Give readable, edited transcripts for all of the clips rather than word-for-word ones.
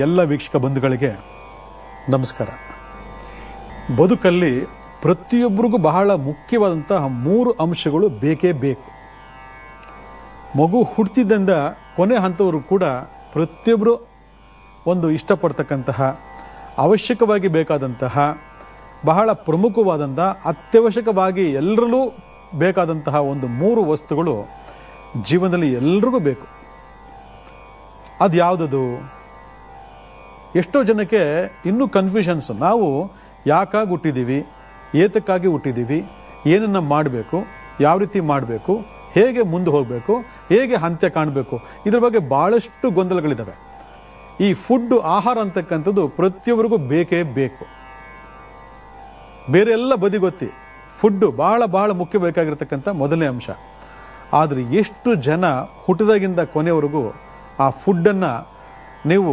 ಎಲ್ಲ ವೀಕ್ಷಕ ಬಂಧುಗಳಿಗೆ ನಮಸ್ಕಾರ. ಬದುಕಲ್ಲಿ ಪ್ರತಿಯೊಬ್ಬರಿಗೂ ಬಹಳ ಮುಖ್ಯವಾದಂತಹ 3 ಅಂಶಗಳು ಬೇಕೇ ಬೇಕು. ಮಗು ಹುಟ್ಟಿದಿಂದ ಕೊನೆ ಹಂತವರೆಗೂ ಕೂಡ ಪ್ರತಿಯೊಬ್ಬರು ಒಂದು ಇಷ್ಟಪಡ್ತಕ್ಕಂತಹ, ಅವಶ್ಯಕವಾಗಿ ಬೇಕಾದಂತಹ, ಬಹಳ ಪ್ರಮುಖವಾದಂತಹ, ಅತ್ಯವಶ್ಯಕವಾಗಿ ಎಲ್ಲರಲ್ಲೂ ಬೇಕಾದಂತಹ ಒಂದು 3 ವಸ್ತುಗಳು ಜೀವನದಲ್ಲಿ ಎಲ್ರಿಗೂ ಬೇಕು. ಅದು ಯಾವುದದು? ಎಷ್ಟೋ ಜನಕ್ಕೆ ಇನ್ನೂ ಕನ್ಫ್ಯೂಷನ್ಸ್. ನಾವು ಯಾಕಾಗಿ ಹುಟ್ಟಿದ್ದೀವಿ, ಏತಕ್ಕಾಗಿ ಹುಟ್ಟಿದ್ದೀವಿ, ಏನನ್ನ ಮಾಡಬೇಕು, ಯಾವ ರೀತಿ ಮಾಡಬೇಕು, ಹೇಗೆ ಮುಂದೆ ಹೋಗಬೇಕು, ಹೇಗೆ ಅಂತ್ಯ ಕಾಣಬೇಕು, ಇದ್ರ ಬಗ್ಗೆ ಭಾಳಷ್ಟು ಗೊಂದಲಗಳಿದ್ದಾವೆ. ಈ ಫುಡ್, ಆಹಾರ ಅಂತಕ್ಕಂಥದ್ದು ಪ್ರತಿಯೊಬ್ಬರಿಗೂ ಬೇಕೇ ಬೇಕು. ಬೇರೆ ಎಲ್ಲ ಬದಿಗೊತ್ತಿ ಫುಡ್ಡು ಬಹಳ ಮುಖ್ಯ ಬೇಕಾಗಿರ್ತಕ್ಕಂಥ ಮೊದಲನೇ ಅಂಶ. ಆದರೆ ಎಷ್ಟು ಜನ ಹುಟ್ಟಿದಾಗಿಂದ ಕೊನೆಯವರೆಗೂ ಆ ಫುಡ್ಡನ್ನು ನೀವು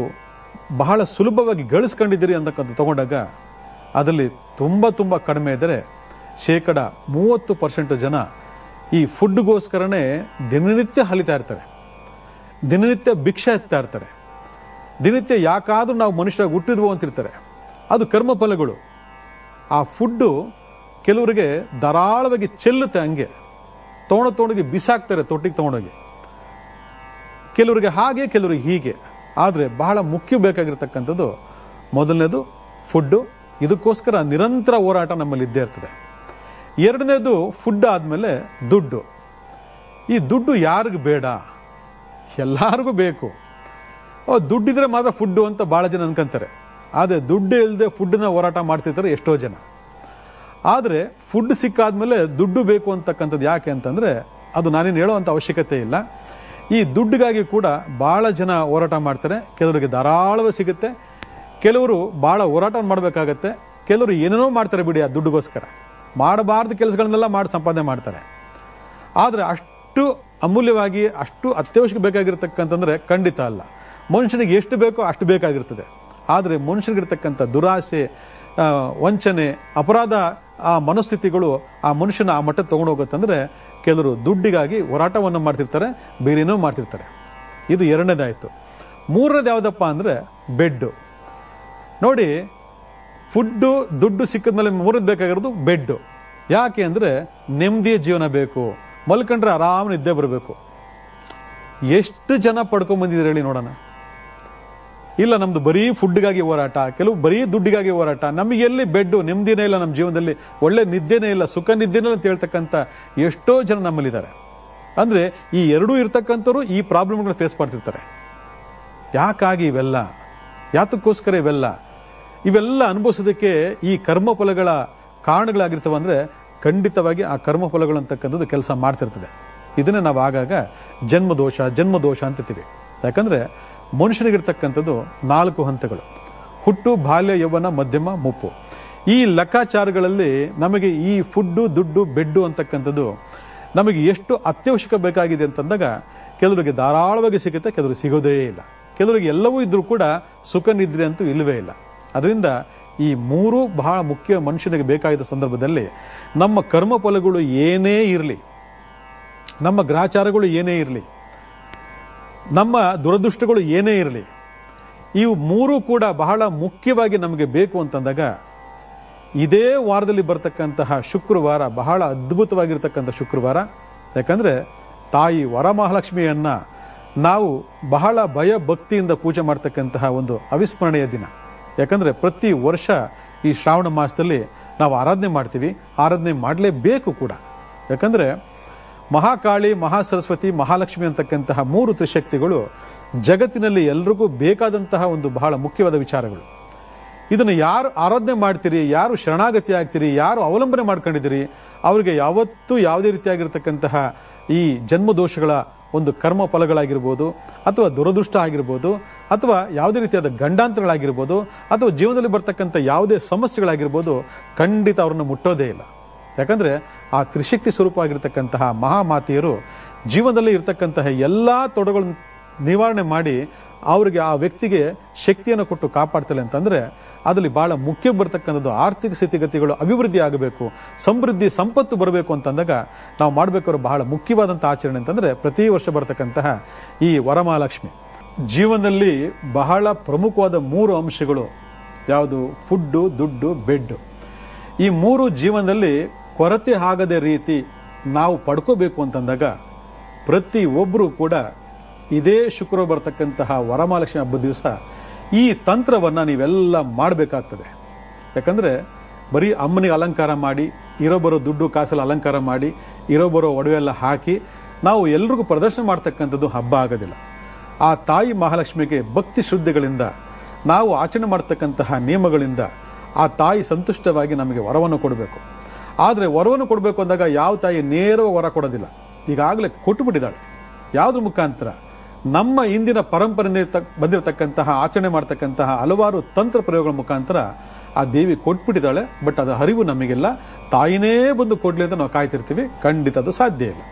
ಬಹಳ ಸುಲಭವಾಗಿ ಗಳಿಸ್ಕೊಂಡಿದ್ದೀರಿ ಅಂತಕ್ಕಂಥ ತಗೊಂಡಾಗ ಅದರಲ್ಲಿ ತುಂಬ ಕಡಿಮೆ ಇದ್ದರೆ 30% ಜನ ಈ ಫುಡ್ಗೋಸ್ಕರನೇ ದಿನನಿತ್ಯ ಹಲಿತಾ ಇರ್ತಾರೆ, ದಿನನಿತ್ಯ ಭಿಕ್ಷೆ ಎತ್ತಾ ಇರ್ತಾರೆ, ದಿನನಿತ್ಯ ಯಾಕಾದರೂ ನಾವು ಮನುಷ್ಯರಾಗಿ ಹುಟ್ಟಿದ್ವು ಅಂತಿರ್ತಾರೆ. ಅದು ಕರ್ಮಫಲಗಳು. ಆ ಫುಡ್ಡು ಕೆಲವರಿಗೆ ಧಾರಾಳವಾಗಿ ಚೆಲ್ಲುತ್ತೆ, ಹಂಗೆ ತೊಗೊಂಡೋಗಿ ಬಿಸಾಕ್ತಾರೆ, ತೊಟ್ಟಿಗೆ ತೊಗೊಂಡೋಗಿ. ಕೆಲವರಿಗೆ ಹಾಗೆ, ಕೆಲವರಿಗೆ ಹೀಗೆ. ಆದರೆ ಬಹಳ ಮುಖ್ಯ ಬೇಕಾಗಿರ್ತಕ್ಕಂಥದ್ದು ಮೊದಲನೇದು ಫುಡ್ಡು. ಇದಕ್ಕೋಸ್ಕರ ನಿರಂತರ ಹೋರಾಟ ನಮ್ಮಲ್ಲಿ ಇದ್ದೇ ಇರ್ತದೆ. ಎರಡನೇದು ಫುಡ್ ಆದಮೇಲೆ ದುಡ್ಡು. ಈ ದುಡ್ಡು ಯಾರಿಗೂ ಬೇಡ? ಎಲ್ಲರಿಗೂ ಬೇಕು. ದುಡ್ಡಿದ್ರೆ ಮಾತ್ರ ಫುಡ್ಡು ಅಂತ ಭಾಳ ಜನ ಅನ್ಕೊಂತಾರೆ. ಆದರೆ ದುಡ್ಡು ಇಲ್ಲದೆ ಫುಡ್ಡನ್ನ ಹೋರಾಟ ಮಾಡ್ತಿರ್ತಾರೆ ಎಷ್ಟೋ ಜನ. ಆದರೆ ಫುಡ್ ಸಿಕ್ಕಾದ್ಮೇಲೆ ದುಡ್ಡು ಬೇಕು ಅಂತಕ್ಕಂಥದ್ದು ಯಾಕೆ ಅಂತಂದರೆ, ಅದು ನಾನೇನು ಹೇಳೋವಂಥ ಅವಶ್ಯಕತೆ ಇಲ್ಲ. ಈ ದುಡ್ಡಿಗಾಗಿ ಕೂಡ ಭಾಳ ಜನ ಹೋರಾಟ ಮಾಡ್ತಾರೆ. ಕೆಲವರಿಗೆ ಧಾರಾಳವಾಗಿ ಸಿಗುತ್ತೆ, ಕೆಲವರು ಭಾಳ ಹೋರಾಟ ಮಾಡಬೇಕಾಗತ್ತೆ, ಕೆಲವರು ಏನೇನೋ ಮಾಡ್ತಾರೆ ಬಿಡಿ ಆ ದುಡ್ಡಿಗೋಸ್ಕರ. ಮಾಡಬಾರ್ದು ಕೆಲಸಗಳನ್ನೆಲ್ಲ ಮಾಡಿ ಸಂಪಾದನೆ ಮಾಡ್ತಾರೆ. ಆದರೆ ಅಷ್ಟು ಅಮೂಲ್ಯವಾಗಿ, ಅಷ್ಟು ಅತ್ಯವಶ್ಯಕ ಬೇಕಾಗಿರ್ತಕ್ಕಂತಂದರೆ ಖಂಡಿತ ಅಲ್ಲ. ಮನುಷ್ಯನಿಗೆ ಎಷ್ಟು ಬೇಕೋ ಅಷ್ಟು ಬೇಕಾಗಿರ್ತದೆ. ಆದರೆ ಮನುಷ್ಯನಿಗಿರ್ತಕ್ಕಂಥ ದುರಾಸೆ, ವಂಚನೆ, ಅಪರಾಧ, ಆ ಮನಸ್ಥಿತಿಗಳು ಆ ಮನುಷ್ಯನ ಆ ಮಟ್ಟ ತೊಗೊಂಡು ಹೋಗುತ್ತಂದರೆ ಕೆಲವರು ದುಡ್ಡಿಗಾಗಿ ಹೋರಾಟವನ್ನು ಮಾಡ್ತಿರ್ತಾರೆ, ಬೇರೇನೋ ಮಾಡ್ತಿರ್ತಾರೆ. ಇದು ಎರಡನೇದಾಯಿತು. ಮೂರನೇದು ಯಾವುದಪ್ಪ ಅಂದರೆ ಬೆಡ್ಡು. ನೋಡಿ, ಫುಡ್ಡು ದುಡ್ಡು ಸಿಕ್ಕಿದ ಮೇಲೆ ಮೂರನೇದು ಬೇಕಾಗಿರೋದು ಬೆಡ್ಡು. ಯಾಕೆ ಅಂದರೆ ನೆಮ್ಮದಿಯ ಜೀವನ ಬೇಕು, ಮಲ್ಕೊಂಡ್ರೆ ಆರಾಮ ನಿದ್ದೆ ಬರಬೇಕು. ಎಷ್ಟು ಜನ ಪಡ್ಕೊಂಬಂದಿದ್ರು ಹೇಳಿ ನೋಡೋಣ. ಇಲ್ಲ, ನಮ್ದು ಬರೀ ಫುಡ್ಗಾಗಿ ಹೋರಾಟ, ಕೆಲವು ಬರೀ ದುಡ್ಡಿಗಾಗಿ ಹೋರಾಟ, ನಮಗೆ ಎಲ್ಲಿ ಬೆಡ್ಡು, ನೆಮ್ಮದಿನೇ ಇಲ್ಲ, ನಮ್ಮ ಜೀವನದಲ್ಲಿ ಒಳ್ಳೆ ನಿದ್ದೆನೇ ಇಲ್ಲ, ಸುಖ ನಿದ್ದೆನೇ ಅಂತ ಹೇಳ್ತಕ್ಕಂಥ ಎಷ್ಟೋ ಜನ ನಮ್ಮಲ್ಲಿದ್ದಾರೆ. ಅಂದರೆ ಈ ಎರಡೂ ಇರ್ತಕ್ಕಂಥವ್ರು ಈ ಪ್ರಾಬ್ಲಮ್ಗಳನ್ನ ಫೇಸ್ ಮಾಡ್ತಿರ್ತಾರೆ. ಯಾಕಾಗಿ ಇವೆಲ್ಲ? ಯಾತಕ್ಕೋಸ್ಕರ ಇವೆಲ್ಲ ಅನುಭವಿಸೋದಕ್ಕೆ ಈ ಕರ್ಮಫಲಗಳ ಕಾರಣಗಳಾಗಿರ್ತವೆ. ಅಂದರೆ ಖಂಡಿತವಾಗಿ ಆ ಕರ್ಮಫಲಗಳು ಅಂತಕ್ಕಂಥದ್ದು ಕೆಲಸ ಮಾಡ್ತಿರ್ತದೆ. ಇದನ್ನೇ ನಾವು ಆಗಾಗ ಜನ್ಮದೋಷ ಅಂತಿರ್ತೀವಿ. ಯಾಕಂದರೆ ಮನುಷ್ಯನಿಗಿರ್ತಕ್ಕಂಥದ್ದು 4 ಹಂತಗಳು: ಹುಟ್ಟು, ಬಾಲ್ಯ, ಯೌವನ, ಮಧ್ಯಮ, ಮುಪ್ಪು. ಈ ಲೆಕ್ಕಾಚಾರಗಳಲ್ಲಿ ನಮಗೆ ಈ ಫುಡ್ಡು, ದುಡ್ಡು, ಬೆಡ್ಡು ಅಂತಕ್ಕಂಥದ್ದು ನಮಗೆ ಎಷ್ಟು ಅತ್ಯವಶ್ಯಕ ಬೇಕಾಗಿದೆ ಅಂತಂದಾಗ ಕೆಲವರಿಗೆ ಧಾರಾಳವಾಗಿ ಸಿಗುತ್ತೆ, ಕೆಲವರಿಗೆ ಸಿಗೋದೇ ಇಲ್ಲ. ಕೆಲವರಿಗೆ ಎಲ್ಲವೂ ಇದ್ರೂ ಕೂಡ ಸುಖ ನಿದ್ರೆ ಅಂತೂ ಇಲ್ಲವೇ ಇಲ್ಲ. ಅದರಿಂದ ಈ 3 ಬಹಳ ಮುಖ್ಯ ಮನುಷ್ಯನಿಗೆ ಬೇಕಾಗಿದ್ದ ಸಂದರ್ಭದಲ್ಲಿ ನಮ್ಮ ಕರ್ಮಫಲಗಳು ಏನೇ ಇರಲಿ, ನಮ್ಮ ಗ್ರಹಚಾರಗಳು ಏನೇ ಇರಲಿ, ನಮ್ಮ ದುರದೃಷ್ಟಗಳು ಏನೇ ಇರಲಿ, ಇವು 3 ಕೂಡ ಬಹಳ ಮುಖ್ಯವಾಗಿ ನಮಗೆ ಬೇಕು ಅಂತಂದಾಗ ಇದೇ ವಾರದಲ್ಲಿ ಬರ್ತಕ್ಕಂತಹ ಶುಕ್ರವಾರ ಬಹಳ ಅದ್ಭುತವಾಗಿರ್ತಕ್ಕಂಥ ಶುಕ್ರವಾರ. ಯಾಕಂದರೆ ತಾಯಿ ವರಮಹಾಲಕ್ಷ್ಮಿಯನ್ನು ನಾವು ಬಹಳ ಭಯ ಭಕ್ತಿಯಿಂದ ಪೂಜೆ ಮಾಡ್ತಕ್ಕಂತಹ ಒಂದು ಅವಿಸ್ಮರಣೀಯ ದಿನ. ಯಾಕಂದರೆ ಪ್ರತಿ ವರ್ಷ ಈ ಶ್ರಾವಣ ಮಾಸದಲ್ಲಿ ನಾವು ಆರಾಧನೆ ಮಾಡ್ತೀವಿ, ಆರಾಧನೆ ಮಾಡಲೇಬೇಕು ಕೂಡ. ಯಾಕಂದರೆ ಮಹಾಕಾಳಿ, ಮಹಾಸರಸ್ವತಿ, ಮಹಾಲಕ್ಷ್ಮಿ ಅಂತಕ್ಕಂತಹ 3 ತ್ರಿಶಕ್ತಿಗಳು ಜಗತ್ತಿನಲ್ಲಿ ಎಲ್ರಿಗೂ ಬೇಕಾದಂತಹ ಒಂದು ಬಹಳ ಮುಖ್ಯವಾದ ವಿಚಾರಗಳು. ಇದನ್ನು ಯಾರು ಆರಾಧನೆ ಮಾಡ್ತೀರಿ, ಯಾರು ಶರಣಾಗತಿ ಆಗ್ತೀರಿ, ಯಾರು ಅವಲಂಬನೆ ಮಾಡ್ಕೊಂಡಿದ್ದೀರಿ, ಅವರಿಗೆ ಯಾವತ್ತೂ ಯಾವುದೇ ರೀತಿಯಾಗಿರ್ತಕ್ಕಂತಹ ಈ ಜನ್ಮದೋಷಗಳ ಒಂದು ಕರ್ಮ ಫಲಗಳಾಗಿರ್ಬೋದು, ಅಥವಾ ದುರದೃಷ್ಟ ಆಗಿರ್ಬೋದು, ಅಥವಾ ಯಾವುದೇ ರೀತಿಯಾದ ಗಂಡಾಂತರಗಳಾಗಿರ್ಬೋದು, ಅಥವಾ ಜೀವನದಲ್ಲಿ ಬರ್ತಕ್ಕಂಥ ಯಾವುದೇ ಸಮಸ್ಯೆಗಳಾಗಿರ್ಬೋದು, ಖಂಡಿತ ಅವ್ರನ್ನ ಮುಟ್ಟೋದೇ ಇಲ್ಲ. ಯಾಕಂದರೆ ಆ ತ್ರಿಶಕ್ತಿ ಸ್ವರೂಪವಾಗಿರ್ತಕ್ಕಂತಹ ಮಹಾಮಾತೆಯರು ಜೀವನದಲ್ಲಿ ಇರ್ತಕ್ಕಂತಹ ಎಲ್ಲ ತೊಡಗಳನ್ನು ನಿವಾರಣೆ ಮಾಡಿ ಅವರಿಗೆ, ಆ ವ್ಯಕ್ತಿಗೆ ಶಕ್ತಿಯನ್ನು ಕೊಟ್ಟು ಕಾಪಾಡ್ತಾಳೆ ಅಂತಂದರೆ ಅದರಲ್ಲಿ ಭಾಳ ಮುಖ್ಯ ಬರ್ತಕ್ಕಂಥದ್ದು ಆರ್ಥಿಕ ಸ್ಥಿತಿಗತಿಗಳು ಅಭಿವೃದ್ಧಿ ಆಗಬೇಕು, ಸಮೃದ್ಧಿ ಸಂಪತ್ತು ಬರಬೇಕು ಅಂತಂದಾಗ ನಾವು ಮಾಡಬೇಕಾದ್ರೆ ಬಹಳ ಮುಖ್ಯವಾದಂಥ ಆಚರಣೆ ಅಂತಂದರೆ ಪ್ರತಿ ವರ್ಷ ಬರ್ತಕ್ಕಂತಹ ಈ ವರಮಹಾಲಕ್ಷ್ಮಿ. ಜೀವನದಲ್ಲಿ ಬಹಳ ಪ್ರಮುಖವಾದ 3 ಅಂಶಗಳು ಯಾವುದು? ಫುಡ್ಡು, ದುಡ್ಡು, ಬೆಡ್ಡು. ಈ 3 ಜೀವನದಲ್ಲಿ ಕೊರತೆ ಆಗದ ರೀತಿ ನಾವು ಪಡ್ಕೋಬೇಕು ಅಂತಂದಾಗ ಪ್ರತಿ ಒಬ್ಬರು ಕೂಡ ಇದೇ ಶುಕ್ರವಾರ ಬರ್ತಕ್ಕಂತಹ ವರಮಹಾಲಕ್ಷ್ಮಿ ಹಬ್ಬದ ದಿವಸ ಈ ತಂತ್ರವನ್ನು ನೀವೆಲ್ಲ ಮಾಡಬೇಕಾಗ್ತದೆ. ಯಾಕಂದರೆ ಬರೀ ಅಮ್ಮನಿಗೆ ಅಲಂಕಾರ ಮಾಡಿ, ಇರೋ ಬರೋ ದುಡ್ಡು ಕಾಸಲ್ಲಿ ಅಲಂಕಾರ ಮಾಡಿ, ಇರೋ ಬರೋ ಒಡವೆಲ್ಲ ಹಾಕಿ ನಾವು ಎಲ್ರಿಗೂ ಪ್ರದರ್ಶನ ಮಾಡ್ತಕ್ಕಂಥದ್ದು ಹಬ್ಬ ಆಗೋದಿಲ್ಲ. ಆ ತಾಯಿ ಮಹಾಲಕ್ಷ್ಮಿಗೆ ಭಕ್ತಿ ಶ್ರದ್ಧೆಗಳಿಂದ ನಾವು ಆಚರಣೆ ಮಾಡ್ತಕ್ಕಂತಹ ನಿಯಮಗಳಿಂದ ಆ ತಾಯಿ ಸಂತುಷ್ಟವಾಗಿ ನಮಗೆ ವರವನ್ನು ಕೊಡಬೇಕು. ಆದರೆ ವರವನ್ನು ಕೊಡಬೇಕು ಅಂದಾಗ ಯಾವ ತಾಯಿ ನೇರವಾಗಿ ವರ ಕೊಡೋದಿಲ್ಲ. ಈಗಾಗಲೇ ಕೊಟ್ಟುಬಿಟ್ಟಿದ್ದಾಳೆ. ಯಾವುದ್ರ ಮುಖಾಂತರ? ನಮ್ಮ ಇಂದಿನ ಪರಂಪರೆಯಿಂದ ಬಂದಿರತಕ್ಕಂತಹ ಆಚರಣೆ ಮಾಡ್ತಕ್ಕಂತಹ ಹಲವಾರು ತಂತ್ರ ಪ್ರಯೋಗಗಳ ಮುಖಾಂತರ ಆ ದೇವಿ ಕೊಟ್ಬಿಟ್ಟಿದ್ದಾಳೆ. ಬಟ್ ಅದರ ಅರಿವು ನಮಗೆಲ್ಲ. ತಾಯಿನೇ ಬಂದು ಕೊಡಲಿ ಅಂತ ನಾವು ಕಾಯ್ತಿರ್ತೀವಿ. ಖಂಡಿತ ಅದು ಸಾಧ್ಯ ಇಲ್ಲ.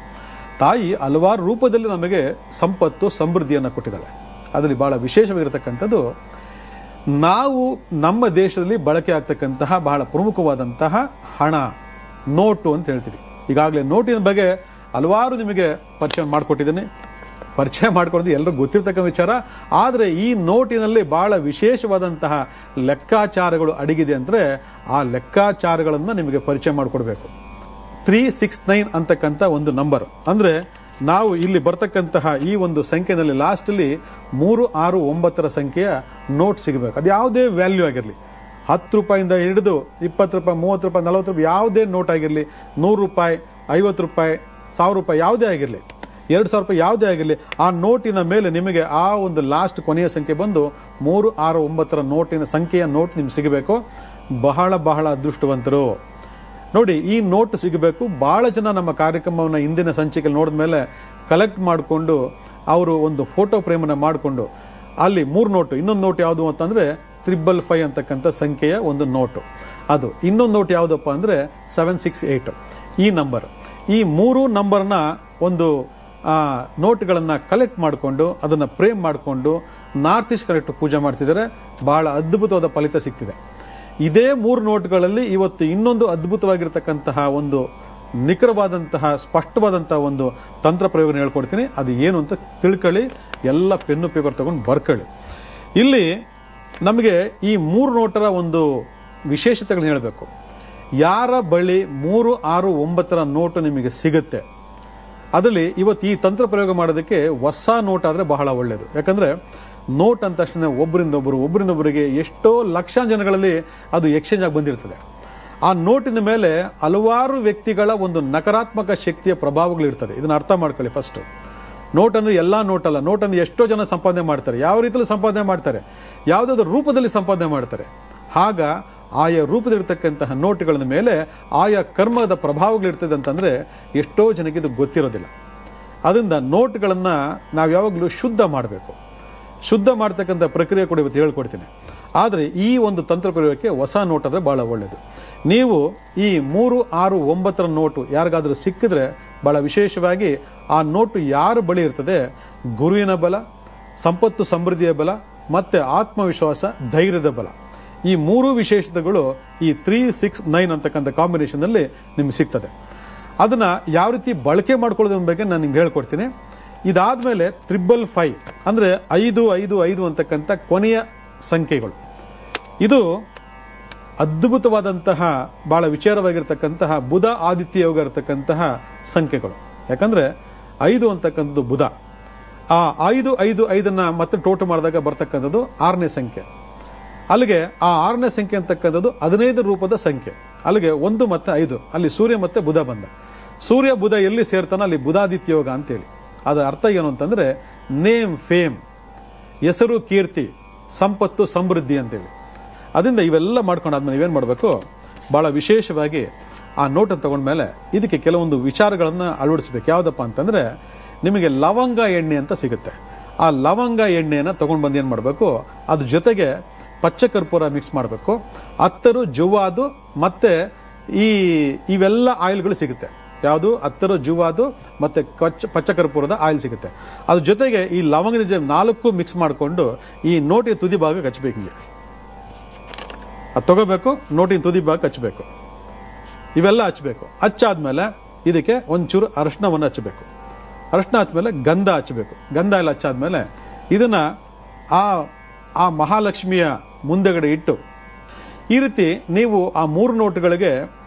ತಾಯಿ ಹಲವಾರು ರೂಪದಲ್ಲಿ ನಮಗೆ ಸಂಪತ್ತು ಸಮೃದ್ಧಿಯನ್ನು ಕೊಟ್ಟಿದ್ದಾಳೆ. ಅದರಲ್ಲಿ ಬಹಳ ವಿಶೇಷವಾಗಿರತಕ್ಕಂಥದ್ದು ನಾವು ನಮ್ಮ ದೇಶದಲ್ಲಿ ಬಳಕೆ ಆಗ್ತಕ್ಕಂತಹ ಬಹಳ ಪ್ರಮುಖವಾದಂತಹ ಹಣ, ನೋಟು ಅಂತ ಹೇಳ್ತೀವಿ. ಈಗಾಗಲೇ ನೋಟಿನ ಬಗ್ಗೆ ಹಲವಾರು ನಿಮಗೆ ಪರಿಚಯ ಮಾಡಿಕೊಟ್ಟಿದ್ದೀನಿ. ಪರಿಚಯ ಮಾಡಿಕೊಡೋದು ಎಲ್ಲರಿಗೂ ಗೊತ್ತಿರ್ತಕ್ಕ ವಿಚಾರ. ಆದರೆ ಈ ನೋಟಿನಲ್ಲಿ ಬಹಳ ವಿಶೇಷವಾದಂತಹ ಲೆಕ್ಕಾಚಾರಗಳು ಅಡಗಿದೆ. ಅಂದರೆ ಆ ಲೆಕ್ಕಾಚಾರಗಳನ್ನು ನಿಮಗೆ ಪರಿಚಯ ಮಾಡಿಕೊಡ್ಬೇಕು. 369 ಅಂತಕ್ಕಂಥ ಒಂದು ನಂಬರ್. ಅಂದರೆ ನಾವು ಇಲ್ಲಿ ಬರ್ತಕ್ಕಂತಹ ಈ ಒಂದು ಸಂಖ್ಯೆನಲ್ಲಿ ಲಾಸ್ಟಲ್ಲಿ 369 ಸಂಖ್ಯೆಯ ನೋಟ್ ಸಿಗಬೇಕು. ಅದು ಯಾವುದೇ ವ್ಯಾಲ್ಯೂ ಆಗಿರಲಿ, 10 ರೂಪಾಯಿಂದ ಹಿಡಿದು 20 ರೂಪಾಯಿ, 30 ರೂಪಾಯಿ, 40 ರೂಪಾಯಿ, ಯಾವುದೇ ನೋಟ್ ಆಗಿರಲಿ, 100 ರೂಪಾಯಿ, 50 ರೂಪಾಯಿ, 1000 ರೂಪಾಯಿ, ಯಾವುದೇ ಆಗಿರಲಿ, 2000 ರೂಪಾಯಿ, ಯಾವುದೇ ಆಗಿರಲಿ, ಆ ನೋಟಿನ ಮೇಲೆ ನಿಮಗೆ ಆ ಒಂದು ಲಾಸ್ಟ್ ಕೊನೆಯ ಸಂಖ್ಯೆ ಬಂದು 369 ನೋಟಿನ ಸಂಖ್ಯೆಯ ನೋಟ್ ನಿಮ್ಗೆ ಸಿಗಬೇಕು. ಬಹಳ ಬಹಳ ಅದೃಷ್ಟವಂತರು. ನೋಡಿ, ಈ ನೋಟ್ ಸಿಗಬೇಕು. ಭಾಳ ಜನ ನಮ್ಮ ಕಾರ್ಯಕ್ರಮವನ್ನು ಹಿಂದಿನ ಸಂಚಿಕೆಯಲ್ಲಿ ನೋಡಿದ ಮೇಲೆ ಕಲೆಕ್ಟ್ ಮಾಡಿಕೊಂಡು ಅವರು ಒಂದು ಫೋಟೋ ಫ್ರೇಮನ್ನು ಮಾಡಿಕೊಂಡು ಅಲ್ಲಿ 3 ನೋಟು, ಇನ್ನೊಂದು ನೋಟ್ ಯಾವುದು ಅಂತಂದರೆ 555 ಅಂತಕ್ಕಂಥ ಸಂಖ್ಯೆಯ ಒಂದು ನೋಟು. ಅದು ಇನ್ನೊಂದು ನೋಟ್ ಯಾವುದಪ್ಪ ಅಂದರೆ 768 ಈ ನಂಬರ್. ಈ 3 ನಂಬರ್ನ ಒಂದು ನೋಟ್ಗಳನ್ನು ಕಲೆಕ್ಟ್ ಮಾಡಿಕೊಂಡು ಅದನ್ನು ಫ್ರೇಮ್ ಮಾಡಿಕೊಂಡು ನಾರ್ತ್ ಈಸ್ಟ್ ಕಲೆಕ್ಟ್ ಪೂಜೆ ಮಾಡ್ತಿದ್ದಾರೆ. ಭಾಳ ಅದ್ಭುತವಾದ ಫಲಿತ ಸಿಗ್ತಿದೆ. ಇದೇ 3 ನೋಟ್ಗಳಲ್ಲಿ ಇವತ್ತು ಇನ್ನೊಂದು ಅದ್ಭುತವಾಗಿರ್ತಕ್ಕಂತಹ ಒಂದು ನಿಖರವಾದಂತಹ ಸ್ಪಷ್ಟವಾದಂತಹ ಒಂದು ತಂತ್ರ ಪ್ರಯೋಗ ಹೇಳ್ಕೊಡ್ತೀನಿ. ಅದು ಏನು ಅಂತ ತಿಳ್ಕೊಳ್ಳಿ. ಎಲ್ಲ ಪೆನ್ನು ಪೇಪರ್ ತಗೊಂಡು ಬರ್ಕೊಳ್ಳಿ. ಇಲ್ಲಿ ನಮಗೆ ಈ 3 ನೋಟರ ಒಂದು ವಿಶೇಷತೆಗಳನ್ನ ಹೇಳಬೇಕು. ಯಾರ ಬಳಿ 369 ನೋಟು ನಿಮಗೆ ಸಿಗುತ್ತೆ, ಅದರಲ್ಲಿ ಇವತ್ತು ಈ ತಂತ್ರ ಪ್ರಯೋಗ ಮಾಡೋದಕ್ಕೆ ಹೊಸ ನೋಟ್ ಆದರೆ ಬಹಳ ಒಳ್ಳೆಯದು. ಯಾಕಂದರೆ ನೋಟ್ ಅಂತ ತಕ್ಷಣ ಒಬ್ಬರಿಂದೊಬ್ಬರಿಗೆ ಎಷ್ಟೋ ಲಕ್ಷಾಂತರ ಜನಗಳಲ್ಲಿ ಅದು ಎಕ್ಸ್ಚೇಂಜ್ ಆಗಿ ಬಂದಿರ್ತದೆ. ಆ ನೋಟಿನ ಮೇಲೆ ಹಲವಾರು ವ್ಯಕ್ತಿಗಳ ಒಂದು ನಕಾರಾತ್ಮಕ ಶಕ್ತಿಯ ಪ್ರಭಾವಗಳಿರ್ತದೆ. ಇದನ್ನು ಅರ್ಥ ಮಾಡ್ಕೊಳ್ಳಿ. ಫಸ್ಟ್, ನೋಟ್ ಅಂದರೆ ಎಲ್ಲ ನೋಟ್ ಅಲ್ಲ. ನೋಟ್ ಅಂದರೆ ಎಷ್ಟೋ ಜನ ಸಂಪಾದನೆ ಮಾಡ್ತಾರೆ. ಯಾವ ರೀತಿಯಲ್ಲಿ ಸಂಪಾದನೆ ಮಾಡ್ತಾರೆ? ಯಾವುದಾದ್ರೂ ರೂಪದಲ್ಲಿ ಸಂಪಾದನೆ ಮಾಡ್ತಾರೆ. ಆಗ ಆಯಾ ರೂಪದಲ್ಲಿರ್ತಕ್ಕಂತಹ ನೋಟುಗಳ ಮೇಲೆ ಆಯಾ ಕರ್ಮದ ಪ್ರಭಾವಗಳಿರ್ತದೆ ಅಂತಂದರೆ ಎಷ್ಟೋ ಜನಕ್ಕೆ ಇದು ಗೊತ್ತಿರೋದಿಲ್ಲ. ಅದರಿಂದ ನೋಟ್ಗಳನ್ನು ನಾವು ಯಾವಾಗಲೂ ಶುದ್ಧ ಮಾಡಬೇಕು. ಶುದ್ಧ ಮಾಡ್ತಕ್ಕಂಥ ಪ್ರಕ್ರಿಯೆ ಕೂಡ ಇವತ್ತು ಹೇಳ್ಕೊಡ್ತೀನಿ. ಆದರೆ ಈ ಒಂದು ತಂತ್ರ ಪ್ರಯೋಗಕ್ಕೆ ಹೊಸ ನೋಟ್ ಆದರೆ ಭಾಳ ಒಳ್ಳೆಯದು. ನೀವು ಈ 369 ನೋಟು ಯಾರಿಗಾದರೂ ಸಿಕ್ಕಿದ್ರೆ ಭಾಳ ವಿಶೇಷವಾಗಿ ಆ ನೋಟು ಯಾರ ಬಳಿ ಇರ್ತದೆ, ಗುರುವಿನ ಬಲ, ಸಂಪತ್ತು ಸಮೃದ್ಧಿಯ ಬಲ ಮತ್ತು ಆತ್ಮವಿಶ್ವಾಸ, ಧೈರ್ಯದ ಬಲ, ಈ 3 ವಿಶೇಷತೆಗಳು ಈ 369 ಅಂತಕ್ಕಂಥ ಕಾಂಬಿನೇಷನ್ನಲ್ಲಿ ನಿಮ್ಗೆ ಸಿಗ್ತದೆ. ಅದನ್ನು ಯಾವ ರೀತಿ ಬಳಕೆ ಮಾಡ್ಕೊಳ್ಳೋದ್ರ ಬಗ್ಗೆ ನಾನು ನಿಮ್ಗೆ ಹೇಳ್ಕೊಡ್ತೀನಿ. ಇದಾದಮೇಲೆ 555 ಅಂದರೆ 555 ಅಂತಕ್ಕಂಥ ಕೊನೆಯ ಸಂಖ್ಯೆಗಳು. ಇದು ಅದ್ಭುತವಾದಂತಹ ಭಾಳ ವಿಚಾರವಾಗಿರ್ತಕ್ಕಂತಹ ಬುಧ ಆದಿತ್ಯ ಯೋಗ ಇರತಕ್ಕಂತಹ ಸಂಖ್ಯೆಗಳು. ಯಾಕಂದರೆ 5 ಅಂತಕ್ಕಂಥದ್ದು ಬುಧ. ಆ 555 ಮತ್ತೆ ಟೋಟಲ್ ಮಾಡಿದಾಗ ಬರ್ತಕ್ಕಂಥದ್ದು 6ನೇ ಸಂಖ್ಯೆ. ಅಲ್ಲಿಗೆ ಆ 6ನೇ ಸಂಖ್ಯೆ ಅಂತಕ್ಕಂಥದ್ದು 15 ರೂಪದ ಸಂಖ್ಯೆ. ಅಲ್ಲಿಗೆ 1 ಮತ್ತು 5 ಅಲ್ಲಿ ಸೂರ್ಯ ಮತ್ತು ಬುಧ ಬಂದ. ಸೂರ್ಯ ಬುಧ ಎಲ್ಲಿ ಸೇರ್ತಾನೆ ಅಲ್ಲಿ ಬುಧಾದಿತ್ಯ ಯೋಗ ಅಂತೇಳಿ. ಅದರ ಅರ್ಥ ಏನು ಅಂತಂದರೆ ನೇಮ್, ಫೇಮ್, ಹೆಸರು, ಕೀರ್ತಿ, ಸಂಪತ್ತು, ಸಮೃದ್ಧಿ ಅಂತೇಳಿ. ಅದರಿಂದ ಇವೆಲ್ಲ ಮಾಡ್ಕೊಂಡಾದ್ಮೇಲೆ ನೀವೇನು ಮಾಡಬೇಕು, ಭಾಳ ವಿಶೇಷವಾಗಿ ಆ ನೋಟನ್ನು ತಗೊಂಡ್ಮೇಲೆ ಇದಕ್ಕೆ ಕೆಲವೊಂದು ವಿಚಾರಗಳನ್ನು ಅಳವಡಿಸ್ಬೇಕು. ಯಾವುದಪ್ಪ ಅಂತಂದರೆ ನಿಮಗೆ ಲವಂಗ ಎಣ್ಣೆ ಅಂತ ಸಿಗುತ್ತೆ. ಆ ಲವಂಗ ಎಣ್ಣೆಯನ್ನು ತೊಗೊಂಡು ಬಂದು ಏನು ಮಾಡಬೇಕು, ಅದ್ರ ಜೊತೆಗೆ ಪಚ್ಚ ಕರ್ಪೂರ ಮಿಕ್ಸ್ ಮಾಡಬೇಕು. ಅತ್ತರು, ಜುವಾದು ಮತ್ತು ಇವೆಲ್ಲ ಆಯಿಲ್ಗಳು ಸಿಗುತ್ತೆ. ಯಾವುದು? ಅತ್ತರು, ಜುವಾದು ಮತ್ತು ಪಚ್ಚ ಕರ್ಪೂರದ ಆಯಿಲ್ ಸಿಗುತ್ತೆ. ಅದ್ರ ಜೊತೆಗೆ ಈ ಲವಂಗದ 4 ಮಿಕ್ಸ್ ಮಾಡಿಕೊಂಡು ಈ ನೋಟಿನ ತುದಿ ಭಾಗ ಹಚ್ಚಬೇಕು. ಹಿಂಗೆ ಅದು ತಗೋಬೇಕು, ನೋಟಿನ ತುದಿ ಭಾಗ ಹಚ್ಚಬೇಕು. ಇವೆಲ್ಲ ಹಚ್ಚಬೇಕು. ಹಚ್ಚಾದ್ಮೇಲೆ ಇದಕ್ಕೆ ಒಂಚೂರು ಅರಶಿನವನ್ನು ಹಚ್ಚಬೇಕು. ಅರಶಿನ ಹಚ್ಮೇಲೆ ಗಂಧ ಹಚ್ಚಬೇಕು. ಗಂಧ ಎಲ್ಲ ಹಚ್ಚಾದ್ಮೇಲೆ ಇದನ್ನು ಆ ಮಹಾಲಕ್ಷ್ಮಿಯ ಮುಂದೆಗಡೆ ಇಟ್ಟು ಈ ರೀತಿ ನೀವು ಆ 3 ನೋಟುಗಳಿಗೆ